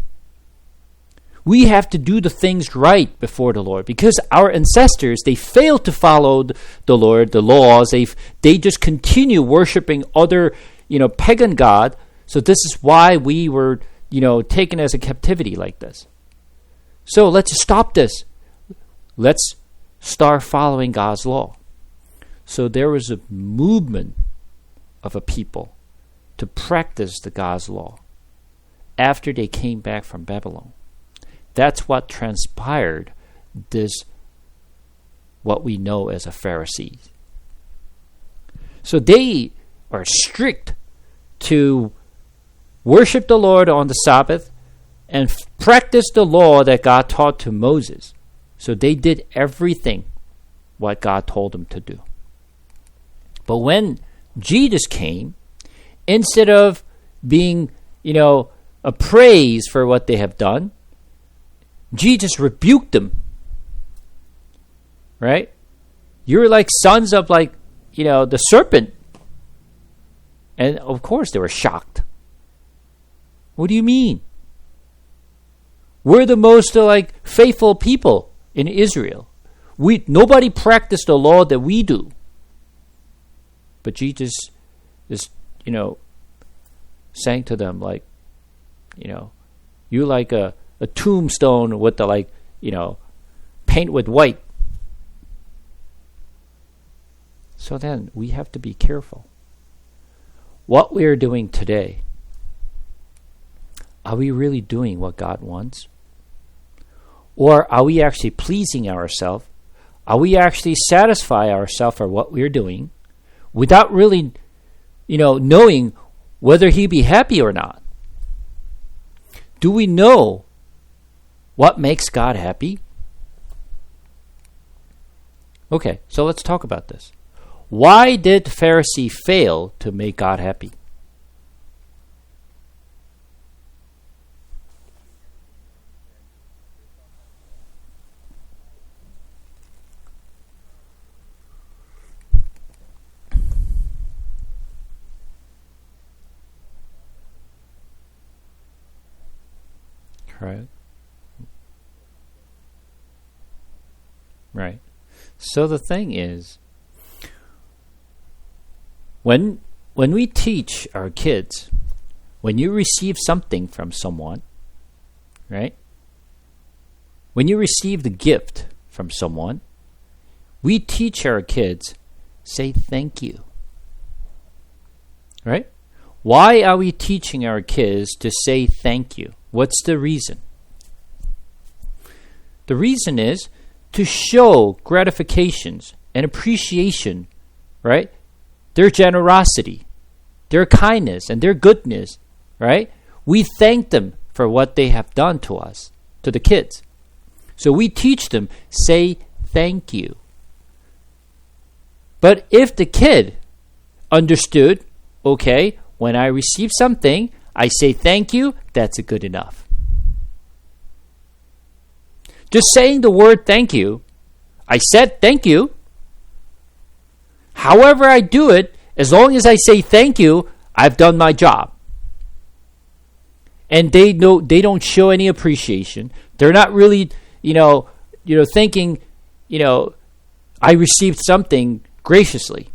A: We have to do the things right before the Lord, because our ancestors, they failed to follow the Lord, the laws. They just continue worshiping other, pagan god. So this is why we were, taken as a captivity like this. So let's stop this. Let's start following God's law. So there was a movement of a people to practice the God's law after they came back from Babylon. That's what transpired, this, what we know as a Pharisee. So they are strict to worship the Lord on the Sabbath and practice the law that God taught to Moses. So they did everything what God told them to do. But when Jesus came, instead of being, a praise for what they have done, Jesus rebuked them. Right? You're like sons of the serpent. And of course they were shocked. What do you mean? We're the most faithful people in Israel. Nobody practiced the law that we do. But Jesus is, saying to them you're like a tombstone with the paint with white. So then we have to be careful. What we are doing today, are we really doing what God wants? Or are we actually pleasing ourselves? Are we actually satisfy ourselves for what we're doing without really, knowing whether He'd be happy or not? Do we know what makes God happy? Okay, so let's talk about this. Why did Pharisee fail to make God happy? Right. Right. So the thing is, When we teach our kids, when you receive something from someone, right? When you receive the gift from someone, we teach our kids, say thank you. Right? Why are we teaching our kids to say thank you? What's the reason? The reason is to show gratifications and appreciation, right? Their generosity, their kindness, and their goodness, right? We thank them for what they have done to us, to the kids. So we teach them, say thank you. But if the kid understood, okay, when I receive something, I say thank you, that's good enough. Just saying the word thank you, I said thank you. However I do it, as long as I say thank you, I've done my job. And they don't show any appreciation. They're not really, thinking, I received something graciously.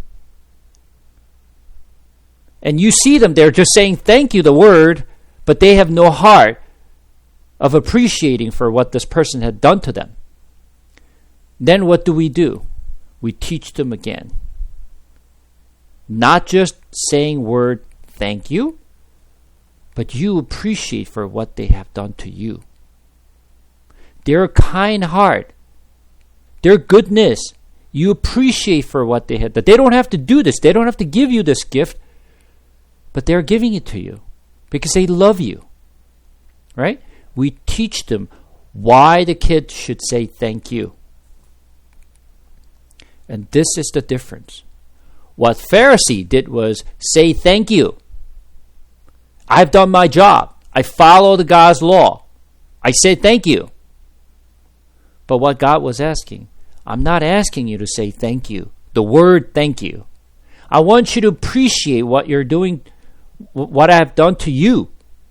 A: And you see them, they're just saying thank you, the word, but they have no heart of appreciating for what this person had done to them. Then what do? We teach them again. Not just saying word thank you, but you appreciate for what they have done to you. Their kind heart, their goodness, you appreciate for what they had done. They don't have to do this. They don't have to give you this gift, but they're giving it to you because they love you. Right? We teach them why the kid should say thank you. And this is the difference. What Pharisee did was say thank you. I've done my job. I follow the God's law. I say thank you. But what God was asking, I'm not asking you to say thank you. The word thank you. I want you to appreciate what you're doing, what I've done to you.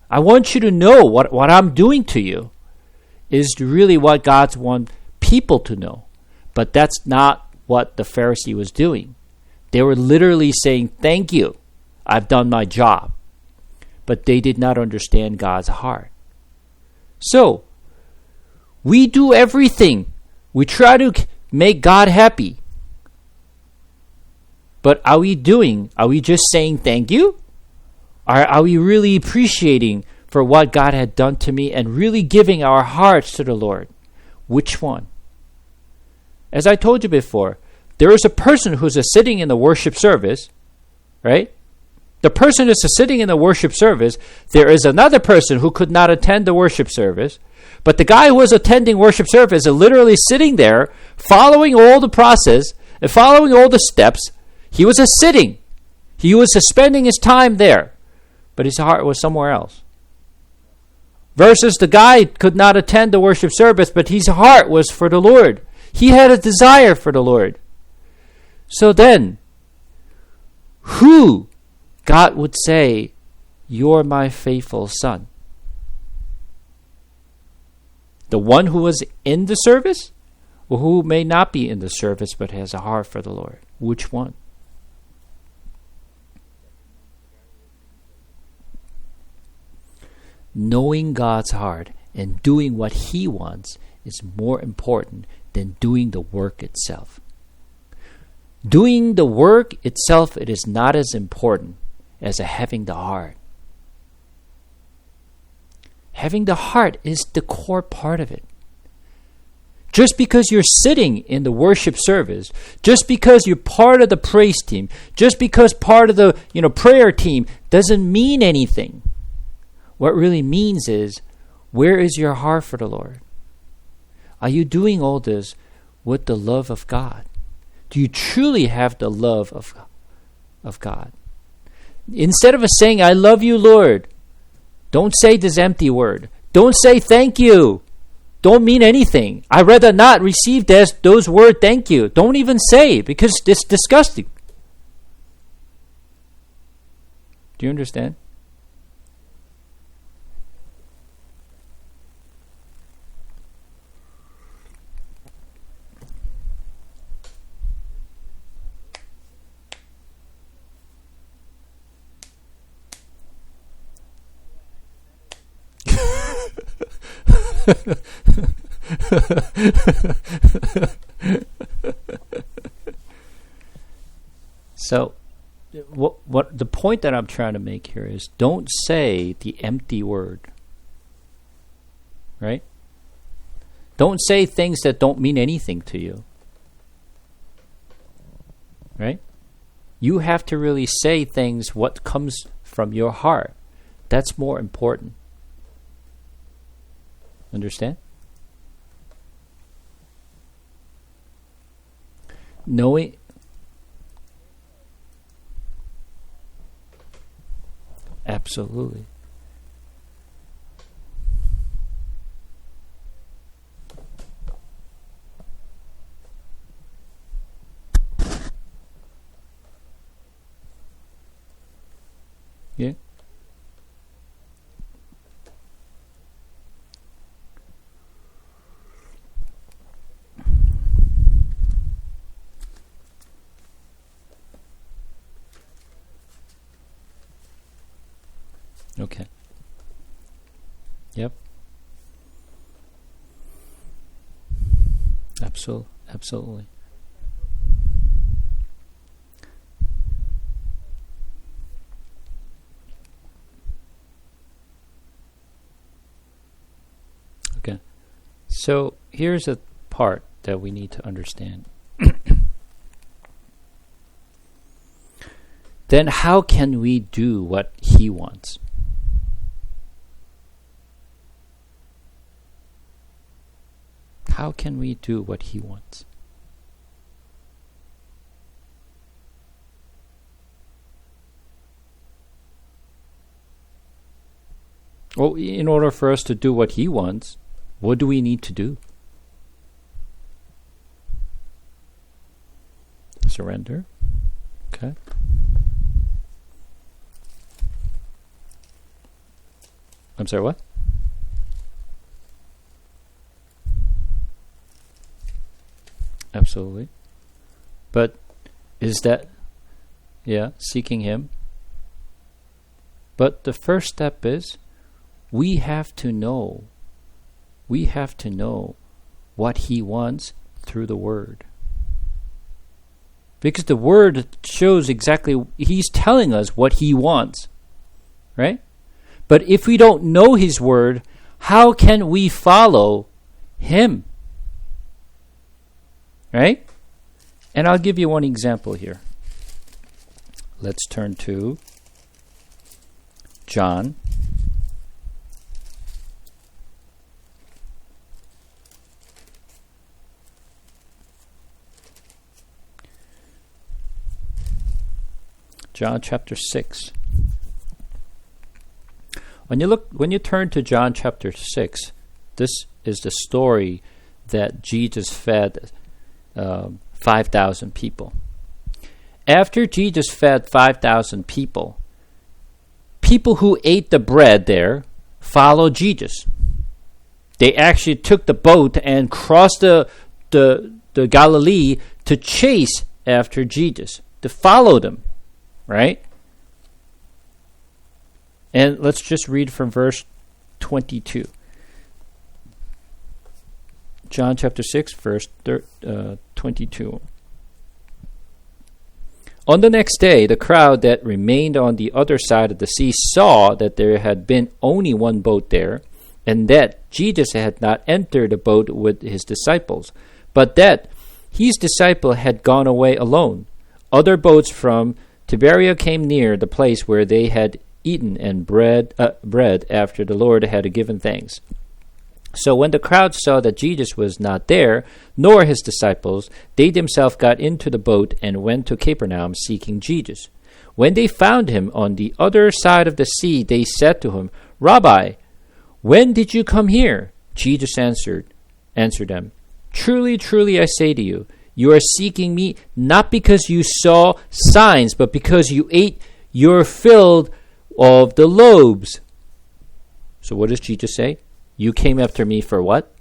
A: I want you to know what I'm doing to you is really what God wants people to know. But that's not what the Pharisee was doing. They were literally saying, thank you, I've done my job. But they did not understand God's heart. So, we do everything. We try to make God happy. But are we just saying thank you? Or are we really appreciating for what God had done to me and really giving our hearts to the Lord? Which one? As I told you before, there is a person who's sitting in the worship service, right? The person is sitting in the worship service. There is another person who could not attend the worship service. But the guy who was attending worship service is literally sitting there, following all the process, and following all the steps. He was sitting. He was spending his time there. But his heart was somewhere else. Versus the guy could not attend the worship service, but his heart was for the Lord. He had a desire for the Lord. So then, who God would say, you're my faithful son? The one who was in the service, or who may not be in the service but has a heart for the Lord? Which one? Knowing God's heart and doing what He wants is more important than doing the work itself. Doing the work itself, it is not as important as having the heart. Having the heart is the core part of it. Just because you're sitting in the worship service, just because you're part of the praise team, just because part of the prayer team doesn't mean anything. What really means is, where is your heart for the Lord? Are you doing all this with the love of God? Do you truly have the love of God? Instead of saying, I love you, Lord, don't say this empty word. Don't say thank you. Don't mean anything. I'd rather not receive those words thank you. Don't even say it because it's disgusting. Do you understand? So, what the point that I'm trying to make here is, don't say the empty word. Right? Don't say things that don't mean anything to you. Right? You have to really say things what comes from your heart. That's more important. Understand? Knowing. Absolutely. Yeah. Okay. Yep. Absolutely. Okay. So here's a part that we need to understand. Then how can we do what he wants? How can we do what he wants? Well, in order for us to do what he wants, what do we need to do? Surrender. Okay. I'm sorry, what? Absolutely. But is that, seeking him? But the first step is we have to know what he wants through the word. Because the word shows exactly, he's telling us what he wants. Right? But if we don't know his word, how can we follow him? Right? And I'll give you one example here. Let's turn to John. John chapter 6. When you turn to John chapter 6, this is the story that Jesus fed 5,000 people. After Jesus fed 5,000 people, people who ate the bread there followed Jesus. They actually took the boat and crossed the Galilee to chase after Jesus, to follow them, right? And let's just read from verse 22. John chapter 6, verse 22. On the next day, the crowd that remained on the other side of the sea saw that there had been only one boat there, and that Jesus had not entered the boat with his disciples, but that his disciple had gone away alone. Other boats from Tiberias came near the place where they had eaten and bread after the Lord had given thanks. So when the crowd saw that Jesus was not there, nor his disciples, they themselves got into the boat and went to Capernaum seeking Jesus. When they found him on the other side of the sea, they said to him, "Rabbi, when did you come here?" Jesus answered them, "Truly, truly, I say to you, you are seeking me not because you saw signs, but because you ate your fill of the loaves." So what does Jesus say? You came after me for what?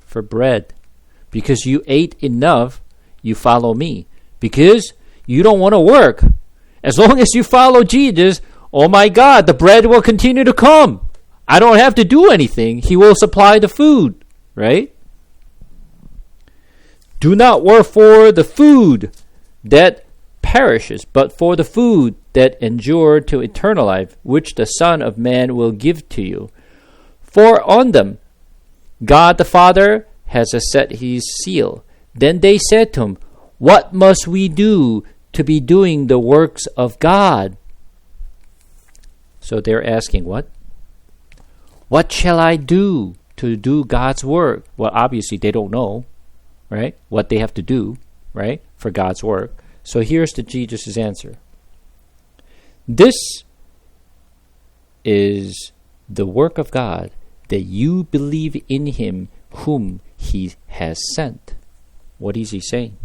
A: For bread. Because you ate enough, you follow me. Because you don't want to work. As long as you follow Jesus, oh my God, the bread will continue to come. I don't have to do anything. He will supply the food, right? Do not work for the food that perishes, but for the food that endure to eternal life, which the Son of Man will give to you. For on them God the Father has set his seal. Then they said to him, what must we do to be doing the works of God? So they're asking, what? What shall I do to do God's work? Well, obviously they don't know, right? What they have to do, right? For God's work. So here's Jesus' answer. This is the work of God, that you believe in him whom he has sent. What is he saying?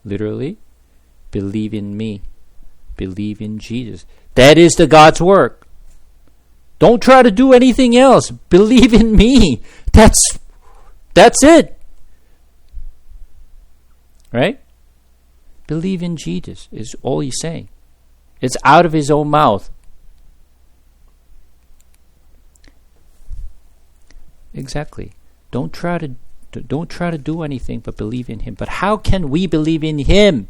A: Literally, believe in me. Believe in Jesus. That is the God's work. Don't try to do anything else. Believe in me. That's it. Right? Believe in Jesus is all he's saying. It's out of his own mouth. Exactly. Don't try to do anything but believe in him. But how can we believe in him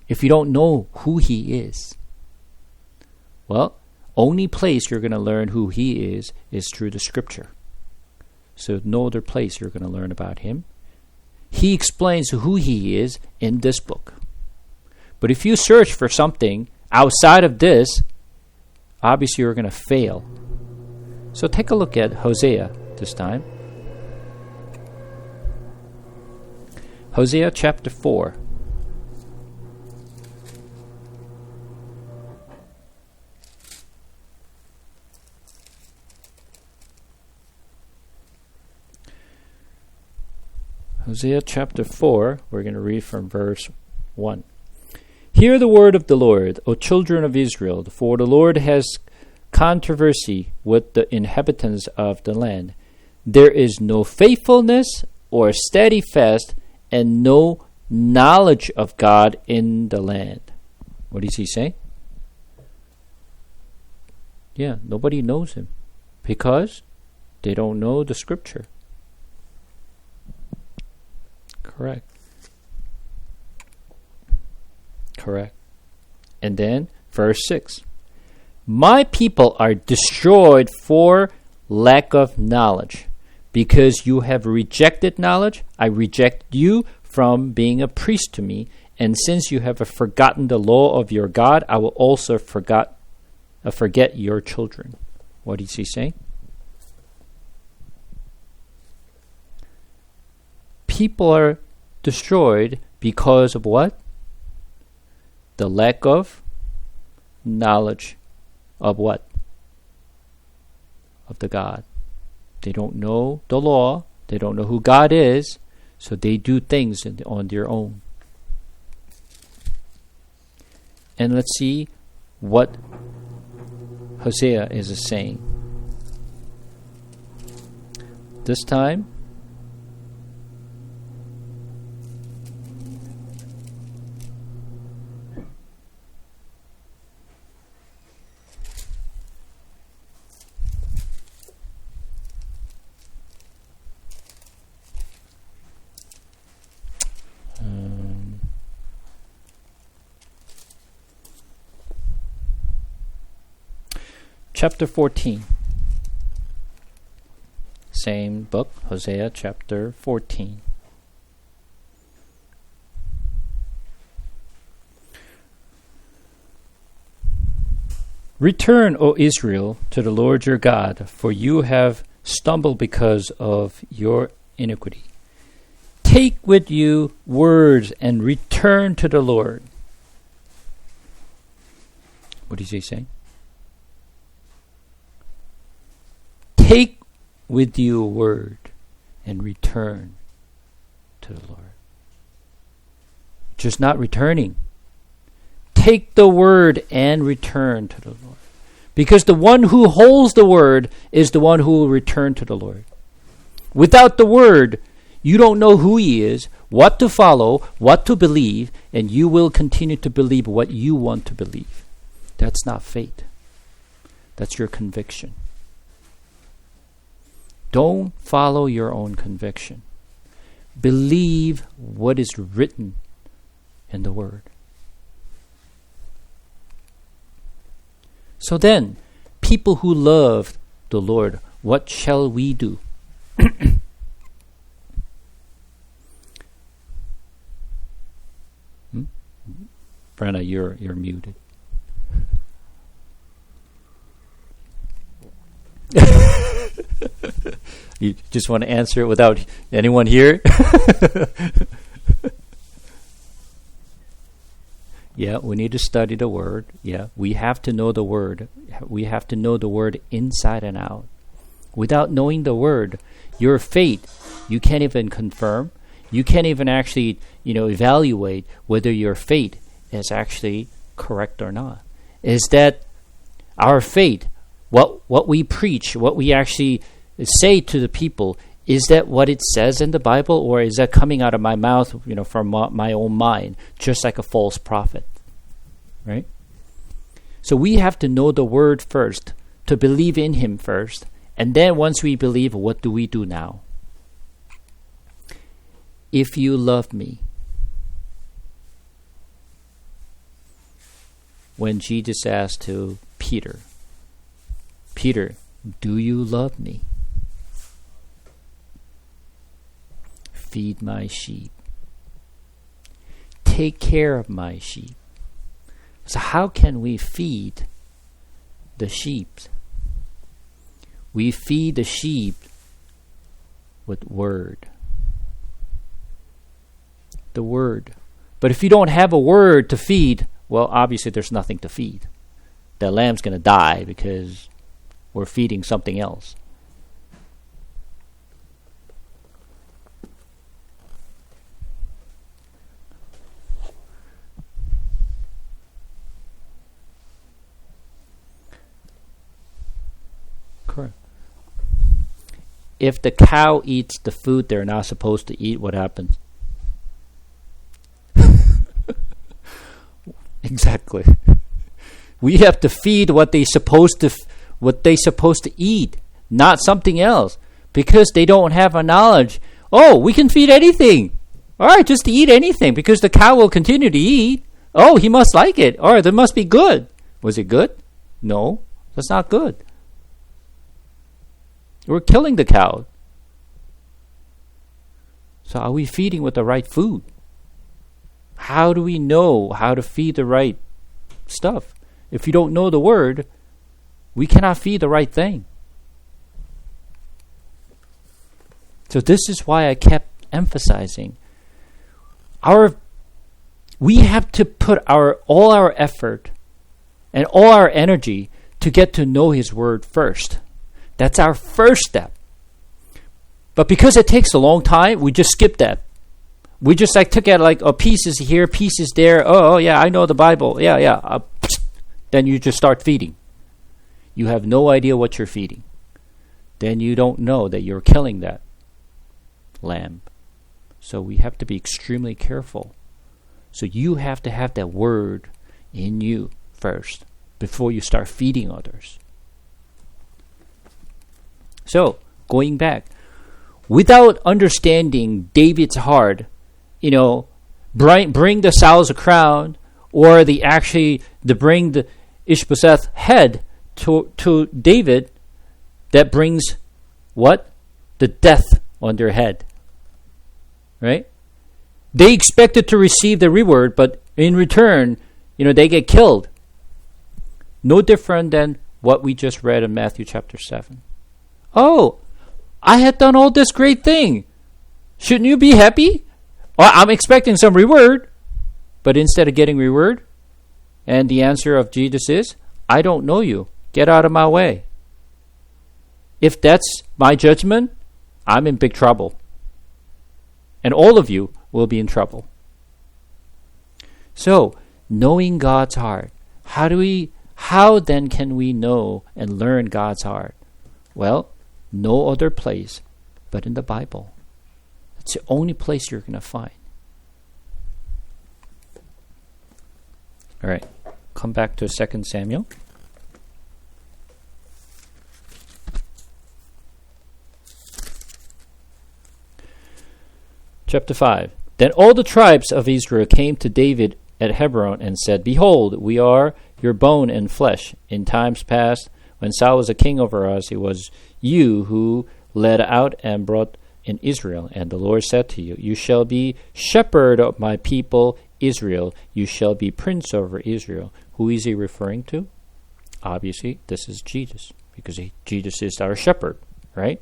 A: if you don't know who he is? Well, only place you're going to learn who he is through the scripture. So no other place you're going to learn about him. He explains who he is in this book. But if you search for something outside of this, obviously you're going to fail. So take a look at Hosea this time. Hosea chapter 4. Hosea chapter 4, we're going to read from verse 1. Hear the word of the Lord, O children of Israel, for the Lord has controversy with the inhabitants of the land. There is no faithfulness or steadfast and no knowledge of God in the land. What does he say? Yeah, nobody knows him because they don't know the scripture. Correct. And then verse 6. My people are destroyed for lack of knowledge. Because you have rejected knowledge, I reject you from being a priest to me. And since you have forgotten the law of your God, I will also forget your children. What is he saying? People are destroyed because of what? The lack of knowledge of what? Of the God. They don't know the law. They don't know who God is. So they do things on their own. And let's see what Hosea is saying. This time, chapter 14. Same book, Hosea chapter 14. Return, O Israel, to the Lord your God, for you have stumbled because of your iniquity. Take with you words and return to the Lord. What is he saying? Take with you a word and return to the Lord. Just not returning. Take the word and return to the Lord. Because the one who holds the word is the one who will return to the Lord. Without the word, you don't know who he is, what to follow, what to believe, and you will continue to believe what you want to believe. That's not faith. That's your conviction. Don't follow your own conviction. Believe what is written in the Word. So then, people who love the Lord, what shall we do? Brenna, you're muted. You just want to answer it without anyone here? Yeah, we need to study the Word. Yeah, we have to know the Word. We have to know the Word inside and out. Without knowing the Word, your faith, you can't even confirm. You can't even actually, evaluate whether your faith is actually correct or not. Is that our faith, what we preach, what we actually say to the people, is that what it says in the Bible, or is that coming out of my mouth, from my own mind, just like a false prophet, right? So we have to know the Word first, to believe in Him first, and then once we believe, what do we do now? If you love me, when Jesus asked to Peter, Peter, do you love me? Feed my sheep. Take care of my sheep. So how can we feed the sheep? We feed the sheep with Word. The Word. But if you don't have a Word to feed, well, obviously there's nothing to feed. The lamb's going to die because we're feeding something else. Correct. If the cow eats the food they're not supposed to eat, what happens? Exactly. We have to feed what they supposed to eat, not something else, because they don't have a knowledge. Oh, we can feed anything. All right, just to eat anything, because the cow will continue to eat. Oh, he must like it. All right, that must be good. Was it good? No, that's not good. We're killing the cow. So are we feeding with the right food? How do we know how to feed the right stuff? If you don't know the Word, we cannot feed the right thing. So this is why I kept emphasizing we have to put all our effort and all our energy to get to know His Word first. That's our first step. But because it takes a long time, we just skip that. We just took out pieces here, pieces there. Oh yeah, I know the Bible. Yeah. Then you just start feeding. You have no idea what you're feeding. Then you don't know that you're killing that lamb. So we have to be extremely careful. So you have to have that Word in you first before you start feeding others. So, going back, without understanding David's heart, bring the sows a crown, or to bring the Ishbosheth head to David, that brings what? The death on their head. Right? They expected to receive the reward, but in return, they get killed. No different than what we just read in Matthew chapter 7. Oh, I had done all this great thing. Shouldn't you be happy? Well, I'm expecting some reward. But instead of getting reward, and the answer of Jesus is, I don't know you. Get out of my way. If that's my judgment, I'm in big trouble. And all of you will be in trouble. So, knowing God's heart. How then can we know and learn God's heart? Well, no other place but in the Bible. It's the only place you're going to find. All right, come back to 2 Samuel. Chapter 5. Then all the tribes of Israel came to David at Hebron and said, Behold, we are your bone and flesh. In times past, when Saul was a king over us, it was you who led out and brought in Israel. And the Lord said to you, You shall be shepherd of my people Israel. You shall be prince over Israel. Who is he referring to? Obviously, this is Jesus, because Jesus is our shepherd, right?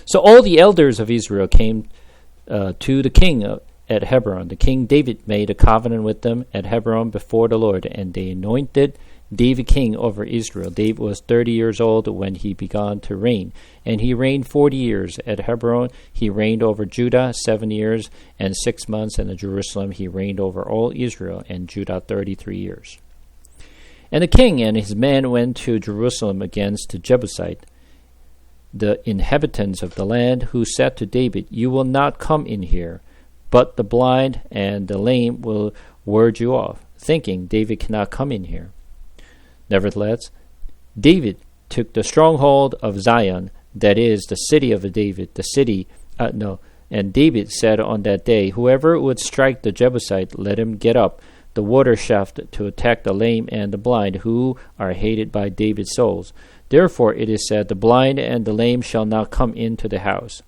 A: So all the elders of Israel came to the king at Hebron. The king David made a covenant with them at Hebron before the Lord, and they anointed David king over Israel. David was 30 years old when he began to reign, and he reigned 40 years. At Hebron he reigned over Judah 7 years and 6 months, and at Jerusalem he reigned over all Israel and Judah 33 years. And the king and his men went to Jerusalem against the Jebusite, the inhabitants of the land, who said to David, You will not come in here, but the blind and the lame will ward you off, thinking David cannot come in here. Nevertheless, David took the stronghold of Zion, that is, the city of David, and David said on that day, Whoever would strike the Jebusite, let him get up the water shaft to attack the lame and the blind, who are hated by David's souls. Therefore it is said, The blind and the lame shall not come into the house.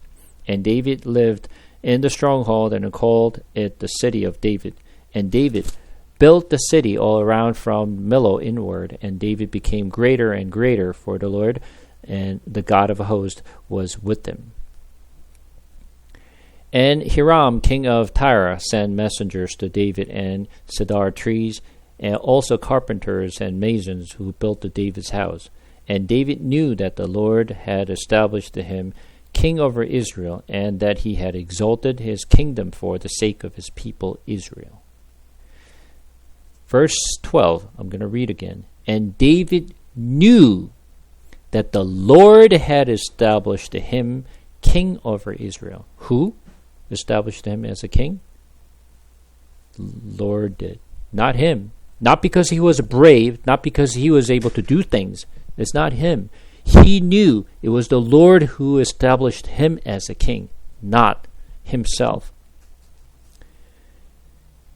A: And David lived in the stronghold and called it the city of David. And David built the city all around from Millo inward, and David became greater and greater, for the Lord and the God of hosts was with him. And Hiram, king of Tyre, sent messengers to David and cedar trees, and also carpenters and masons who built to David's house. And David knew that the Lord had established him king over Israel, and that he had exalted his kingdom for the sake of his people Israel. Verse 12, I'm going to read again. And David knew that the Lord had established him king over Israel. Who established him as a king? Lord did. Not him. Not because he was brave, not because he was able to do things. It's not him. He knew it was the Lord who established him as a king, not himself.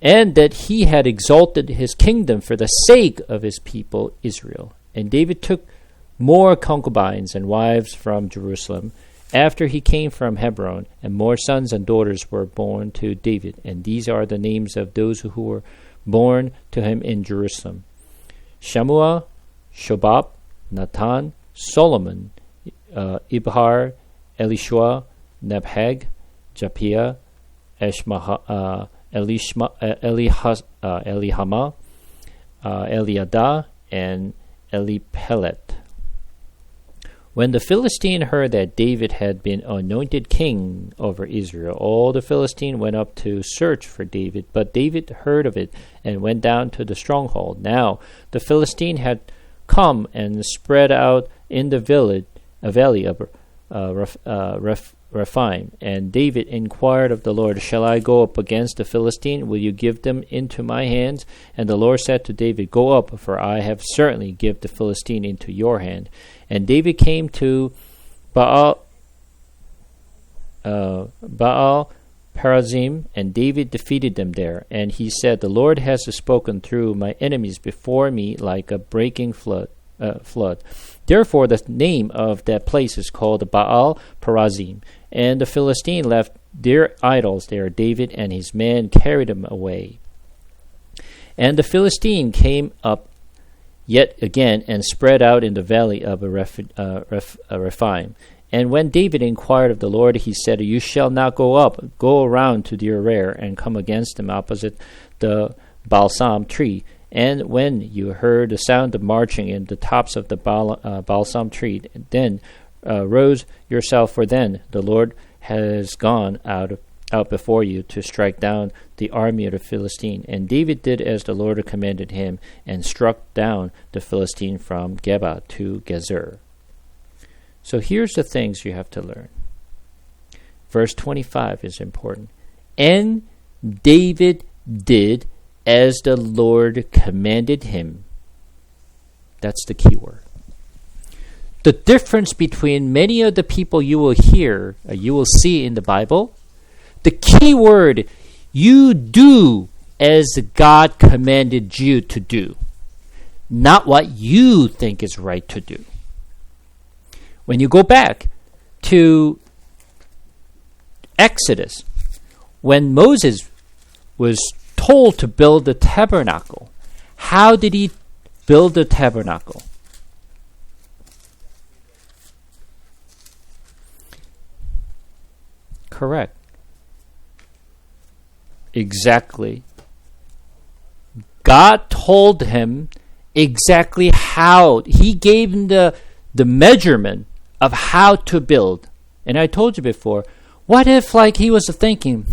A: And that he had exalted his kingdom for the sake of his people Israel. And David took more concubines and wives from Jerusalem after he came from Hebron, and more sons and daughters were born to David. And these are the names of those who were born to him in Jerusalem: Shammua, Shobab, Nathan, Solomon, Ibhar, Elishua, Nebhag, Japhia, Elihama, Eliada, and Eliphelet. When the Philistine heard that David had been anointed king over Israel, all the Philistines went up to search for David. But David heard of it and went down to the stronghold. Now the Philistine had come and spread out in the valley of Rephaim. And David inquired of the Lord, Shall I go up against the Philistine? Will you give them into my hands? And the Lord said to David, Go up, for I have certainly given the Philistine into your hand. And David came to Baal Perazim, and David defeated them there. And he said, The Lord has spoken through my enemies before me like a breaking flood. Therefore the name of that place is called Baal Perazim. And the Philistine left their idols there. David and his men carried them away. And the Philistine came up yet again and spread out in the valley of Rephaim. And when David inquired of the Lord, he said, You shall not go up. Go around to the rear and come against them opposite the balsam tree. And when you heard the sound of marching in the tops of the balsam tree, then rouse yourself, for then the Lord has gone out before you to strike down the army of the Philistine. And David did as the Lord commanded him, and struck down the Philistine from Geba to Gezer. So here's the things you have to learn. Verse 25 is important. And David did as the Lord commanded him. That's the key word. The difference between many of the people you will hear, you will see in the Bible, The key word, you do as God commanded you to do, not what you think is right to do. When you go back to Exodus, when Moses was told to build the tabernacle, how did he build the tabernacle? Correct. Exactly. God told him exactly how. He gave him the measurement of how to build. And I told you before, what if like he was thinking,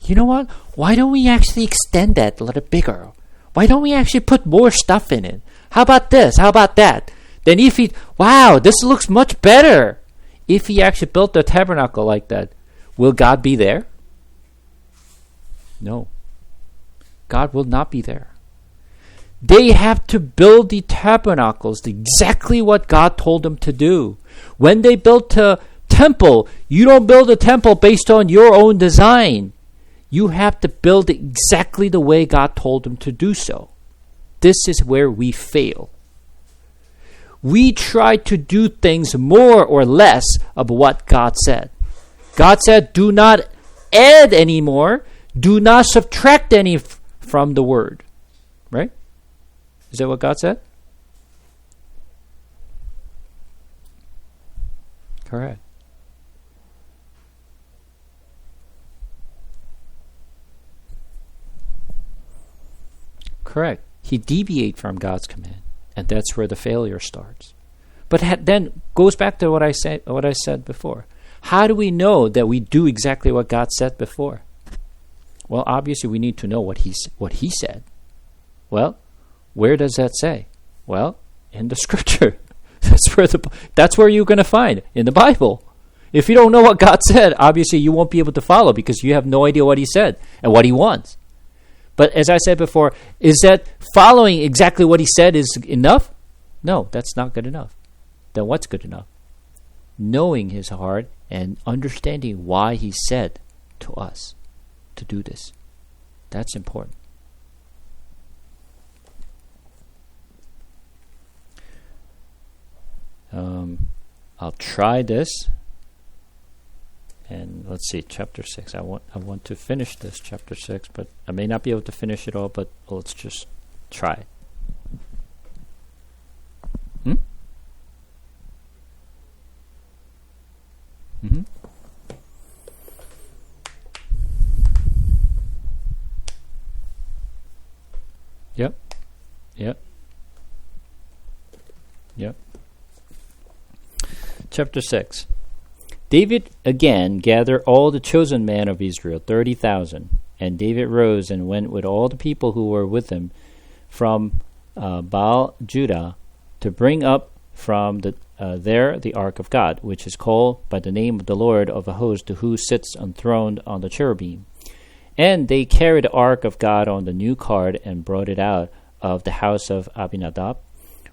A: you know what? Why don't we actually extend that a little bigger? Why don't we actually put more stuff in it? How about this? How about that? Then if he, wow, this looks much better. If he actually built the tabernacle like that, will God be there? No. God will not be there. They have to build the tabernacles exactly what God told them to do. When they built a temple, you don't build a temple based on your own design. You have to build it exactly the way God told them to do so. This is where we fail. We try to do things more or less of what God said. God said, do not add any more. Do not subtract any from the word. Right? Is that what God said? Correct. Correct. He deviates from God's command, and that's where the failure starts. But then goes back to what I said before. How do we know that we do exactly what God said before? Well, obviously we need to know what he said. Well, where does that say? Well, in the scripture. That's where you're going to find in the Bible. If you don't know what God said, obviously you won't be able to follow because you have no idea what he said and what he wants. But as I said before, is that following exactly what he said is enough? No, that's not good enough. Then what's good enough? Knowing his heart and understanding why he said to us to do this. That's important. I'll try this. And let's see, chapter 6. I want to finish this chapter 6, but I may not be able to finish it all, but let's just try. Mm-hmm. Yep. Chapter 6. David again gathered all the chosen men of Israel, 30,000. And David rose and went with all the people who were with him from Baal Judah to bring up from there the ark of God, which is called by the name of the Lord of hosts, who sits enthroned on the cherubim. And they carried the ark of God on the new cart and brought it out of the house of Abinadab,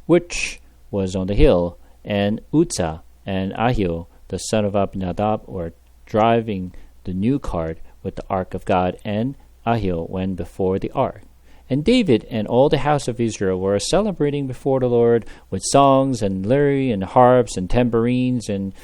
A: which was on the hill, and Uzzah and Ahio, the son of Abinadab, were driving the new cart with the ark of God, and Ahio went before the ark. And David and all the house of Israel were celebrating before the Lord with songs and lyre and harps and tambourines and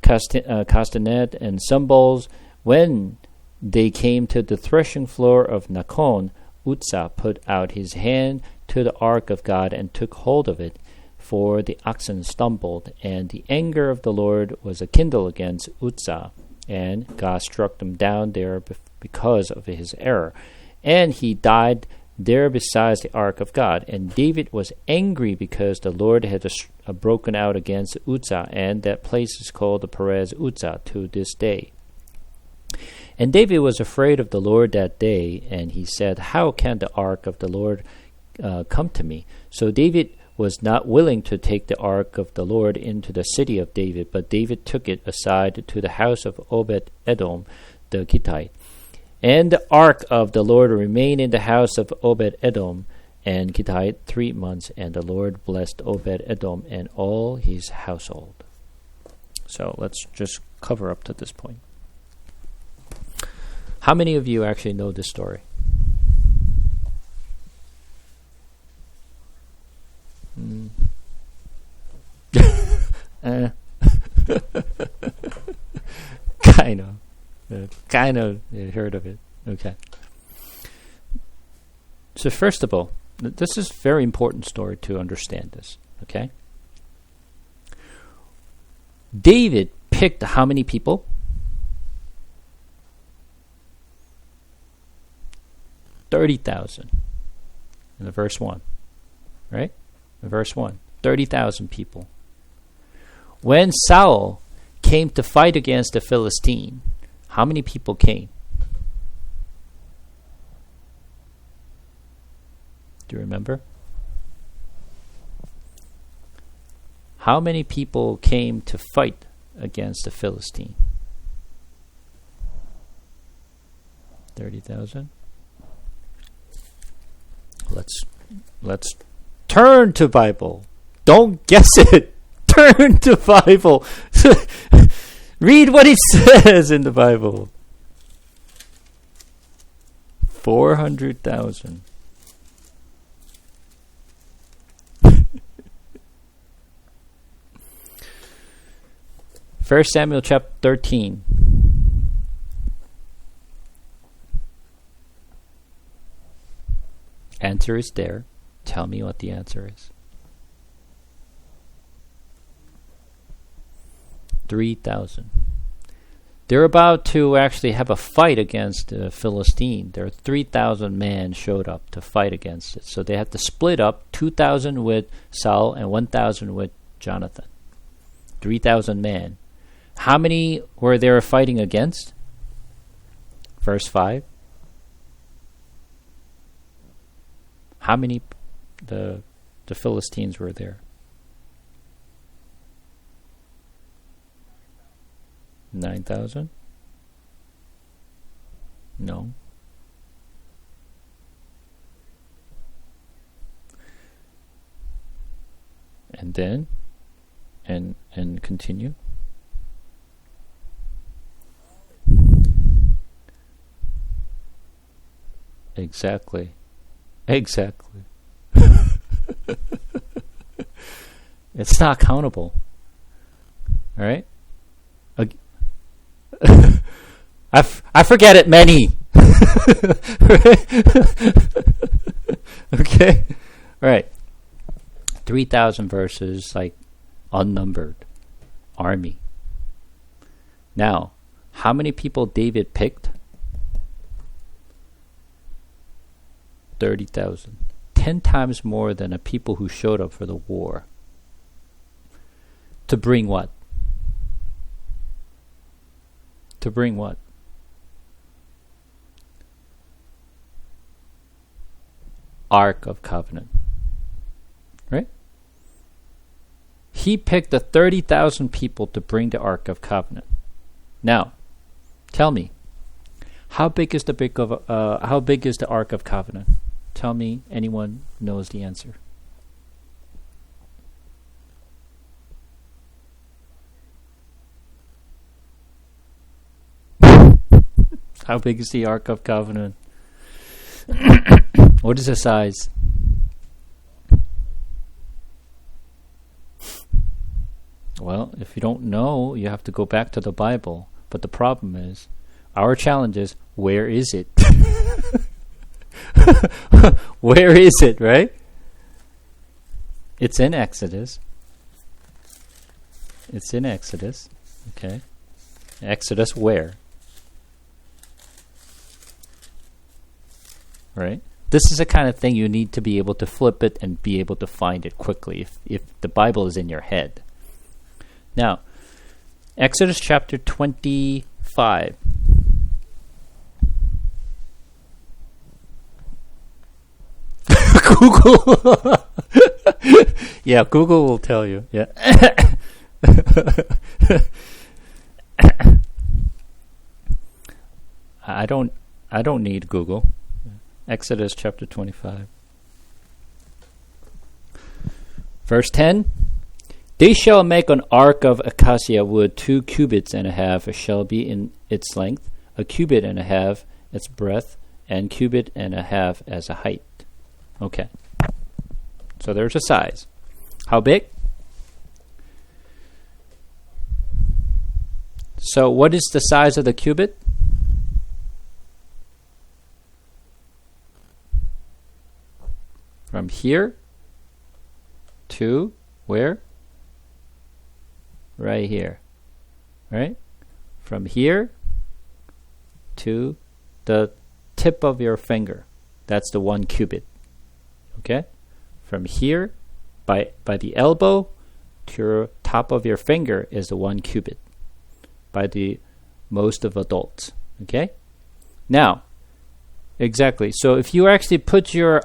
A: castanet and cymbals. When they came to the threshing floor of Nakon, Uzzah put out his hand to the ark of God and took hold of it, for the oxen stumbled, and the anger of the Lord was kindled against Uzzah, and God struck them down there because of his error. And he died there beside the ark of God. And David was angry because the Lord had broken out against Uzzah, and that place is called the Perez Uzzah to this day. And David was afraid of the Lord that day, and he said, "How can the ark of the Lord come to me?" So David was not willing to take the ark of the Lord into the city of David, but David took it aside to the house of Obed-Edom the Gittite. And the ark of the Lord remained in the house of Obed-Edom and Gittite 3 months, and the Lord blessed Obed-Edom and all his household. So let's just cover up to this point. How many of you actually know this story? Kind of heard of it. Okay. So first of all, this is a very important story to understand this. Okay. David picked how many people? 30,000 in the verse 1, right? In verse 1, 30,000 people. When Saul came to fight against the Philistine, how many people came? Do you remember? How many people came to fight against the Philistine? 30,000. Let's turn to Bible. Don't guess it. Turn to Bible. Read what it says in the Bible. 400,000. First Samuel chapter 13. Answer is there. Tell me what the answer is. 3,000. They're about to actually have a fight against the Philistine. There are 3,000 men showed up to fight against it. So they had to split up, 2,000 with Saul and 1,000 with Jonathan. 3,000 men. How many were they fighting against? Verse 5. How many the Philistines were there? 9,000? No. And then and continue. Exactly. It's not countable. All right? I forget it many. Okay? All right. 3,000 verses, like unnumbered army. Now, how many people David picked? 30,000. 10 times more than the people who showed up for the war. To bring what? To bring what? Ark of Covenant. Right? He picked the 30,000 people to bring the Ark of Covenant. Now, tell me, how big is the Ark of Covenant? Tell me, anyone knows the answer. How big is the Ark of Covenant? What is the size? Well, if you don't know, you have to go back to the Bible. But the problem is, our challenge is, where is it? Where is it, right? It's in Exodus. It's in Exodus. Okay. Exodus where? Right? This is the kind of thing you need to be able to flip it and be able to find it quickly if the Bible is in your head. Now, Exodus chapter 25. Google. Yeah, Google will tell you. Yeah. I don't need Google. Exodus chapter 25. Verse 10. They shall make an ark of acacia wood 2 cubits and a half shall be in its length, 1 cubit and a half its breadth, and cubit and a half as a height. Okay. So there's a size. How big? So what is the size of the cubit? From here to where? Right here. Right? From here to the tip of your finger. That's the 1 cubit. Okay? From here by the elbow to your top of your finger is the 1 cubit by the most of adults. Okay? Now, exactly. So if you actually put your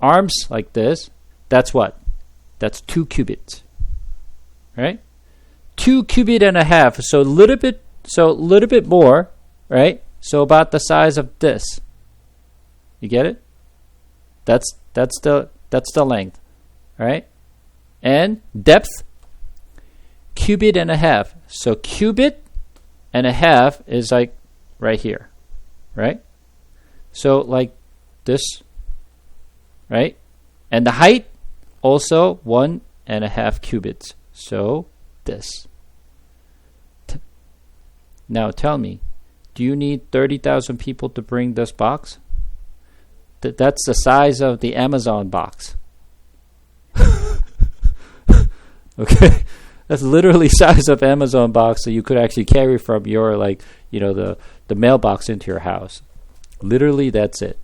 A: arms like this, that's what? That's 2 cubits. Right? 2 cubit and a half. So a little bit more, right? So about the size of this. You get it? That's the length. Right? And depth, cubit and a half. So cubit and a half is like right here. Right? So like this. Right? And the height also 1.5 cubits. So this. Now tell me, do you need 30,000 people to bring this box? That's the size of the Amazon box. Okay? That's literally size of Amazon box that you could actually carry from your, the mailbox into your house. Literally, that's it.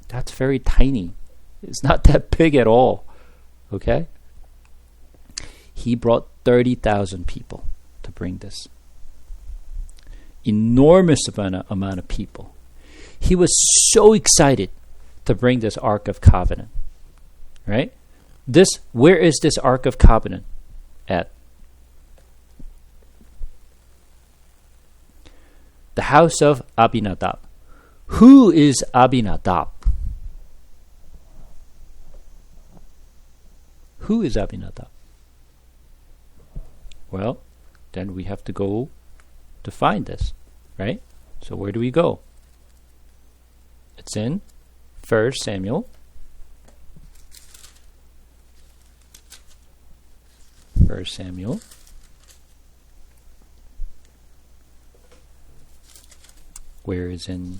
A: That's very tiny. It's not that big at all. Okay? He brought 30,000 people to bring this. Enormous amount of people. He was so excited to bring this Ark of Covenant. Right? Where is this Ark of Covenant at? The house of Abinadab. Who is Abinadab? Who is Abinadab? Well, then we have to go to find this, right? So where do we go? It's in 1 Samuel. 1 Samuel. Where is in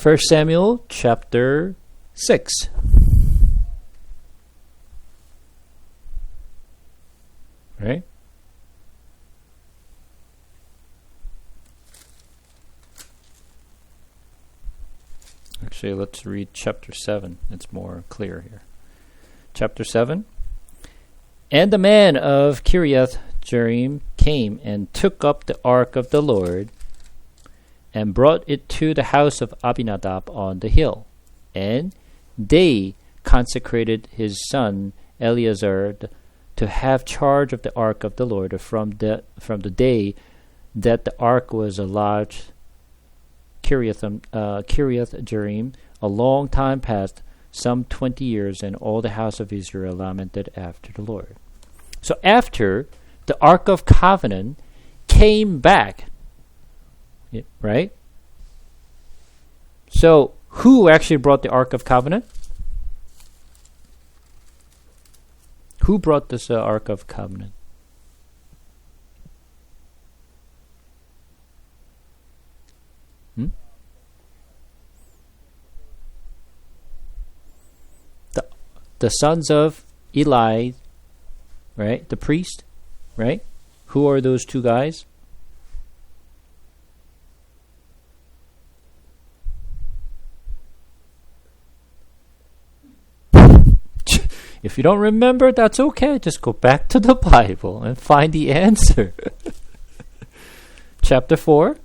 A: 1 Samuel chapter 6. Right? Actually, let's read chapter 7. It's more clear here. Chapter 7. And the man of Kiriath Jearim came and took up the ark of the Lord and brought it to the house of Abinadab on the hill. And they consecrated his son Eleazar to have charge of the ark of the Lord from the day that the ark was lodged Kiriath Jearim, a long time past, some 20 years, and all the house of Israel lamented after the Lord. So after the Ark of Covenant came back, right? So who actually brought the Ark of Covenant? Who brought this Ark of Covenant? The sons of Eli, right? The priest, right? Who are those two guys? If you don't remember, that's okay. Just go back to the Bible and find the answer. Chapter 4.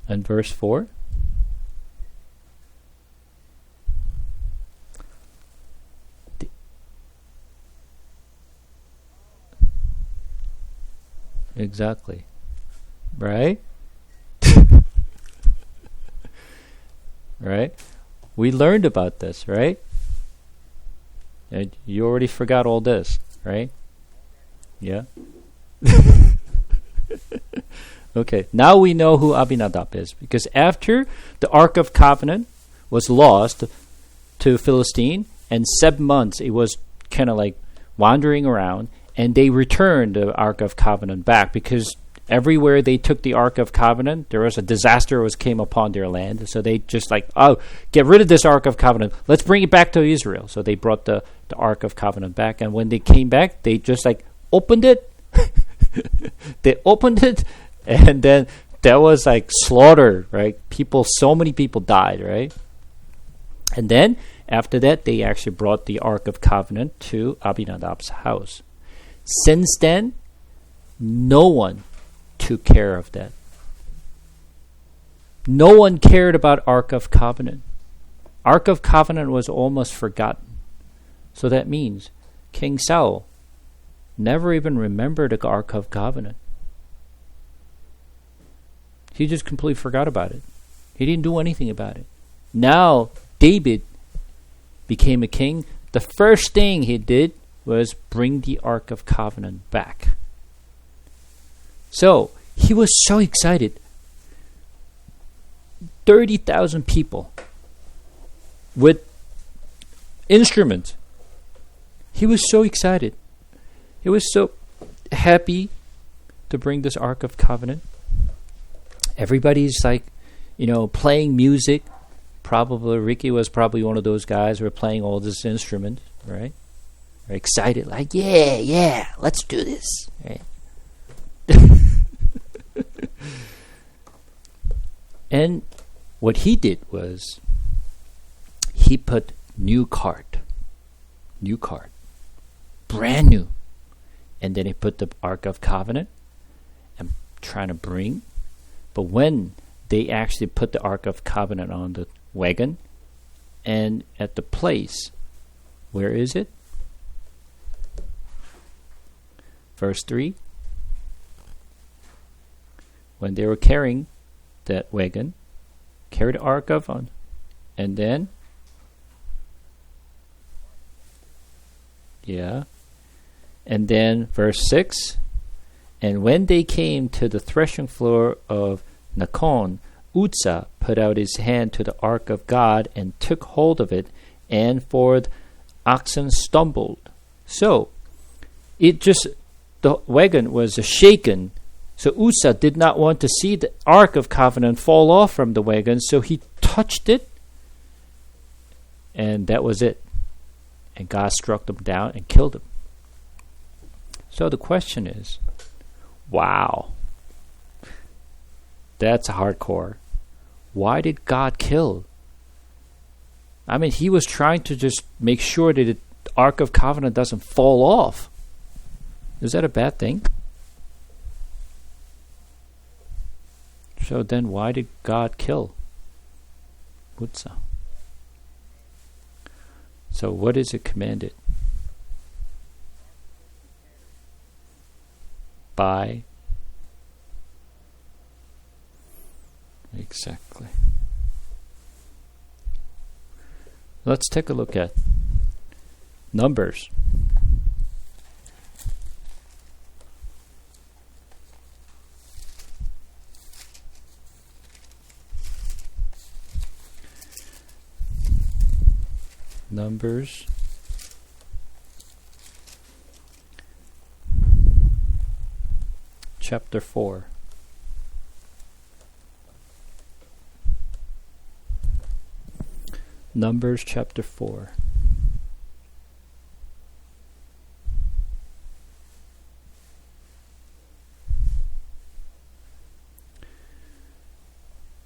A: And verse 4. Exactly. Right? Right? We learned about this, right? You already forgot all this, right? Yeah? Okay, now we know who Abinadab is, because after the Ark of Covenant was lost to Philistine, and 7 months it was kind of like wandering around, and they returned the Ark of Covenant back, because everywhere they took the Ark of Covenant, there was a disaster came upon their land. So they just like, oh, get rid of this Ark of Covenant. Let's bring it back to Israel. So they brought the Ark of Covenant back. And when they came back, they just like opened it. They opened it. And then that was like slaughter, right? So many people died, right? And then after that, they actually brought the Ark of Covenant to Abinadab's house. Since then, no one took care of that. No one cared about Ark of Covenant. Ark of Covenant was almost forgotten. So that means King Saul never even remembered the Ark of Covenant. He just completely forgot about it. He didn't do anything about it. Now David became a king. The first thing he did was bring the Ark of Covenant back. So he was so excited. 30,000 people with instruments. He was so excited. He was so happy to bring this Ark of Covenant. Everybody's like, playing music. Probably Ricky was probably one of those guys who were playing all this instruments, right? They're excited, like, yeah, let's do this, right? And what he did was he put new cart, brand new, and then he put the Ark of Covenant and trying to bring. But when they actually put the Ark of Covenant on the wagon and at the place, where is it? Verse 3. When they were carrying that wagon, carried the Ark of on, and then, and then verse 6, and when they came to the threshing floor of Nakon, Uzzah put out his hand to the ark of God and took hold of it, and for the oxen stumbled. So, the wagon was shaken. So Uzzah did not want to see the Ark of Covenant fall off from the wagon, so he touched it, and that was it. And God struck them down and killed them. So the question is, wow, that's hardcore. Why did God kill? I mean, he was trying to just make sure that the Ark of Covenant doesn't fall off. Is that a bad thing? So then why did God kill Uzzah? So what is it commanded? By? Exactly. Let's take a look at Numbers. Numbers chapter 4. Numbers chapter 4.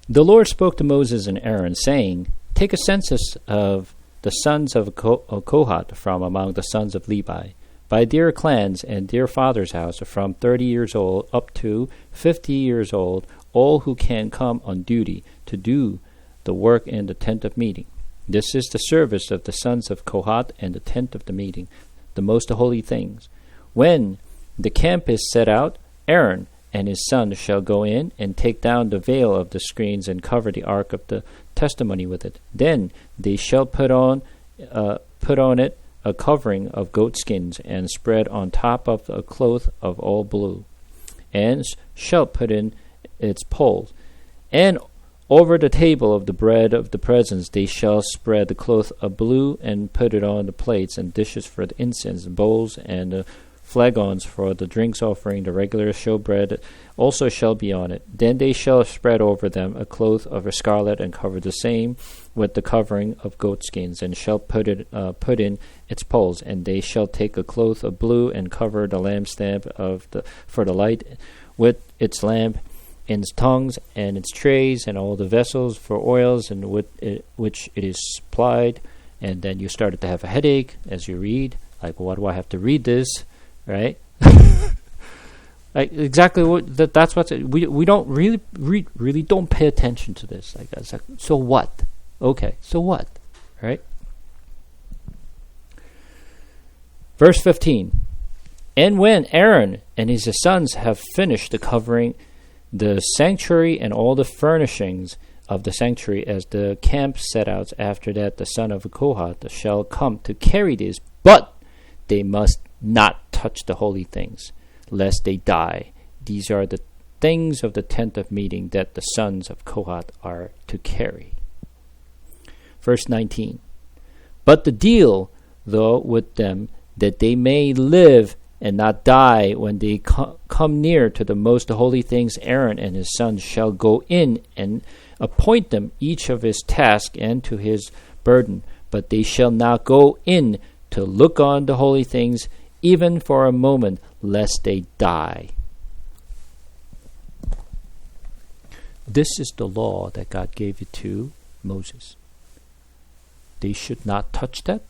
A: The Lord spoke to Moses and Aaron, saying, "Take a census of the sons of Kohath from among the sons of Levi, by their clans and their father's house, from 30 years old up to 50 years old, all who can come on duty to do the work in the tent of meeting. This is the service of the sons of Kohath and the tent of the meeting, the most holy things. When the camp is set out, Aaron and his sons shall go in and take down the veil of the screens and cover the ark of the testimony with it. Then they shall put on it a covering of goatskins, and spread on top of a cloth of all blue, and shalt put in its poles. And over the table of the bread of the presence they shall spread the cloth of blue, and put it on the plates and dishes for the incense, bowls, and the flagons for the drinks offering. The regular showbread also shall be on it. Then they shall spread over them a cloth of scarlet, and cover the same with the covering of goatskins, and shall put in its poles. And they shall take a cloth of blue, and cover the lampstand for the light with its lamp, and its tongues, and its trays, and all the vessels for oils, and with which it is supplied. And then you started to have a headache as you read. Like, why do I have to read this? Right? Like, exactly what that's what we don't really don't pay attention to this. Like, it's like, so what? Okay, so what? Right? Verse 15. And when Aaron and his sons have finished the covering the sanctuary and all the furnishings of the sanctuary, as the camp set out, after that the son of Kohath shall come to carry this, but they must not touch the holy things, lest they die. These are the things of the tent of meeting that the sons of Kohath are to carry. Verse 19. But the deal, though, with them, that they may live and not die when they come near to the most holy things, Aaron and his sons shall go in and appoint them each of his task and to his burden. But they shall not go in to look on the holy things, even for a moment, lest they die. This is the law that God gave it to Moses. They should not touch that.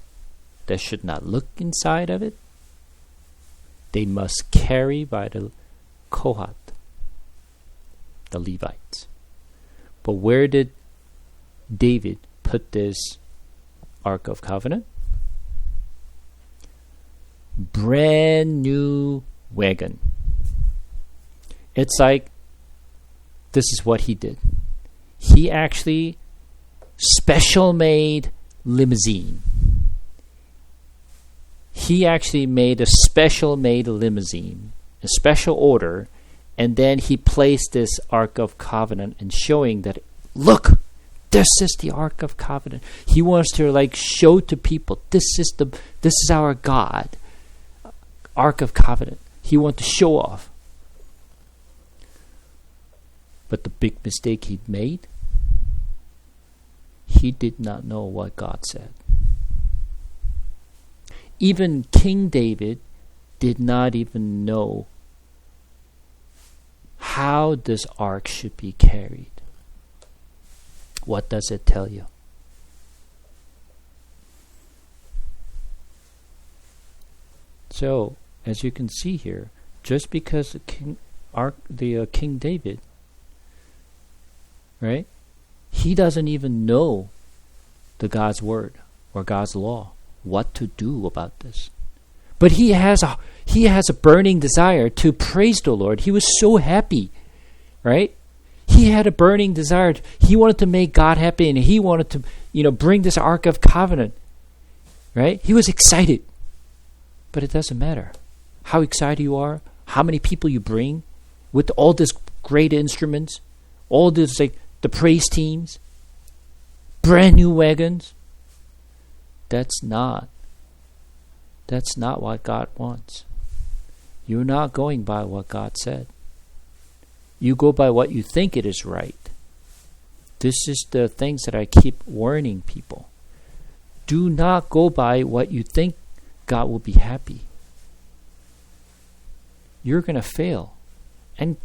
A: They should not look inside of it. They must carry by the Kohath, the Levites. But where did David put this Ark of Covenant? Brand new wagon. It's like, this is what he did. He actually special made limousine. He actually made a special made limousine, a special order, and then he placed this Ark of Covenant and showing that, look, this is the Ark of Covenant. He wants to like show to people, this is our God. Ark of Covenant. He wants to show off. But the big mistake he made, he did not know what God said. Even King David did not even know how this ark should be carried. What does it tell you? So, as you can see here, just because King David, right? He doesn't even know the God's word or God's law, what to do about this. But he has a burning desire to praise the Lord. He was so happy, right? He had a burning desire. He wanted to make God happy, and he wanted to, bring this Ark of Covenant, right? He was excited. But it doesn't matter how excited you are, how many people you bring with all these great instruments, all this like the praise teams, brand new wagons. That's not what God wants. You're not going by what God said. You go by what you think it is right. This is the things that I keep warning people. Do not go by what you think God will be happy. You're going to fail. And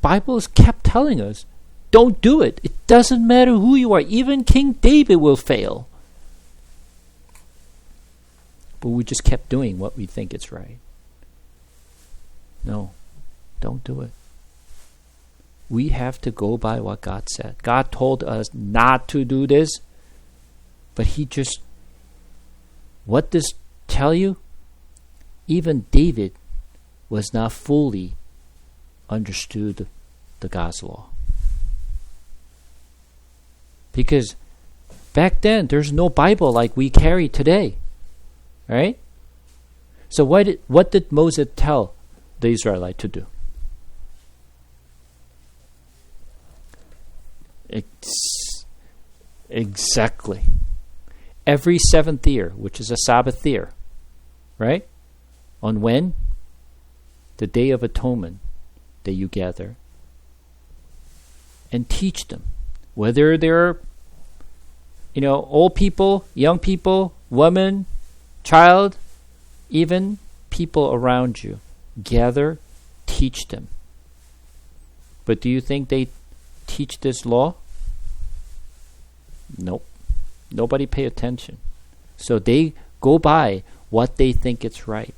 A: Bible has kept telling us, don't do it. It doesn't matter who you are. Even King David will fail. But we just kept doing what we think is right. No, don't do it. We have to go by what God said. God told us not to do this, but what does tell you? Even David was not fully understood the God's law. Because back then, there's no Bible like we carry today. Right? So what did Moses tell the Israelite to do? Exactly. Every seventh year, which is a Sabbath year, right? On when? The Day of Atonement, that you gather and teach them. Whether they're, old people, young people, woman, child, even people around you. Gather, teach them. But do you think they teach this law? Nope. Nobody pay attention. So they go by what they think it's right.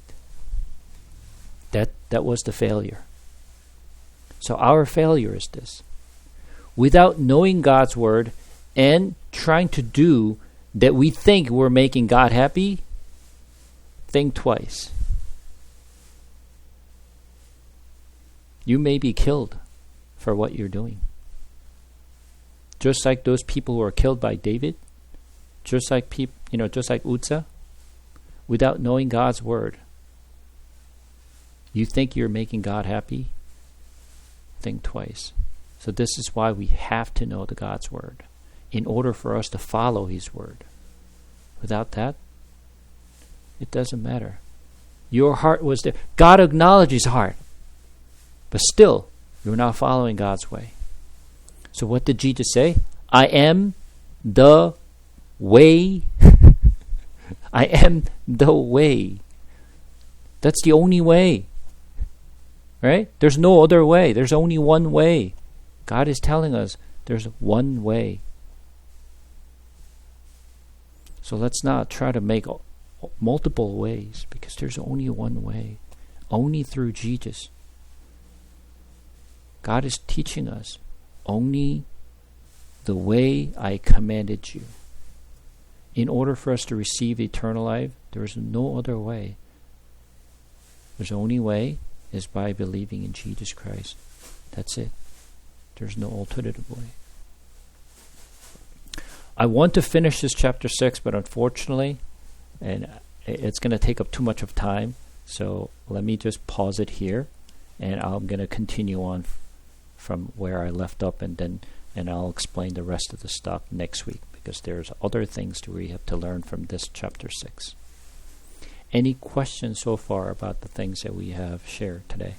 A: That was the failure. So our failure is this. Without knowing God's word and trying to do that we think we're making God happy, think twice. You may be killed for what you're doing. Just like those people who are killed by David, just like Uzzah, without knowing God's word. You think you're making God happy? Think twice. So this is why we have to know the God's word in order for us to follow his word. Without that, it doesn't matter. Your heart was there. God acknowledges heart. But still, you're not following God's way. So what did Jesus say? I am the way. I am the way. That's the only way. Right? There's no other way. There's only one way. God is telling us there's one way. So let's not try to make multiple ways, because there's only one way. Only through Jesus. God is teaching us only the way I commanded you. In order for us to receive eternal life, there is no other way. There's only way is by believing in Jesus Christ. That's it. There's no alternative way. I want to finish this chapter 6, but unfortunately, and it's going to take up too much of time, so let me just pause it here, and I'm going to continue on from where I left up, and I'll explain the rest of the stuff next week, because there's other things that we have to learn from this chapter 6. Any questions so far about the things that we have shared today?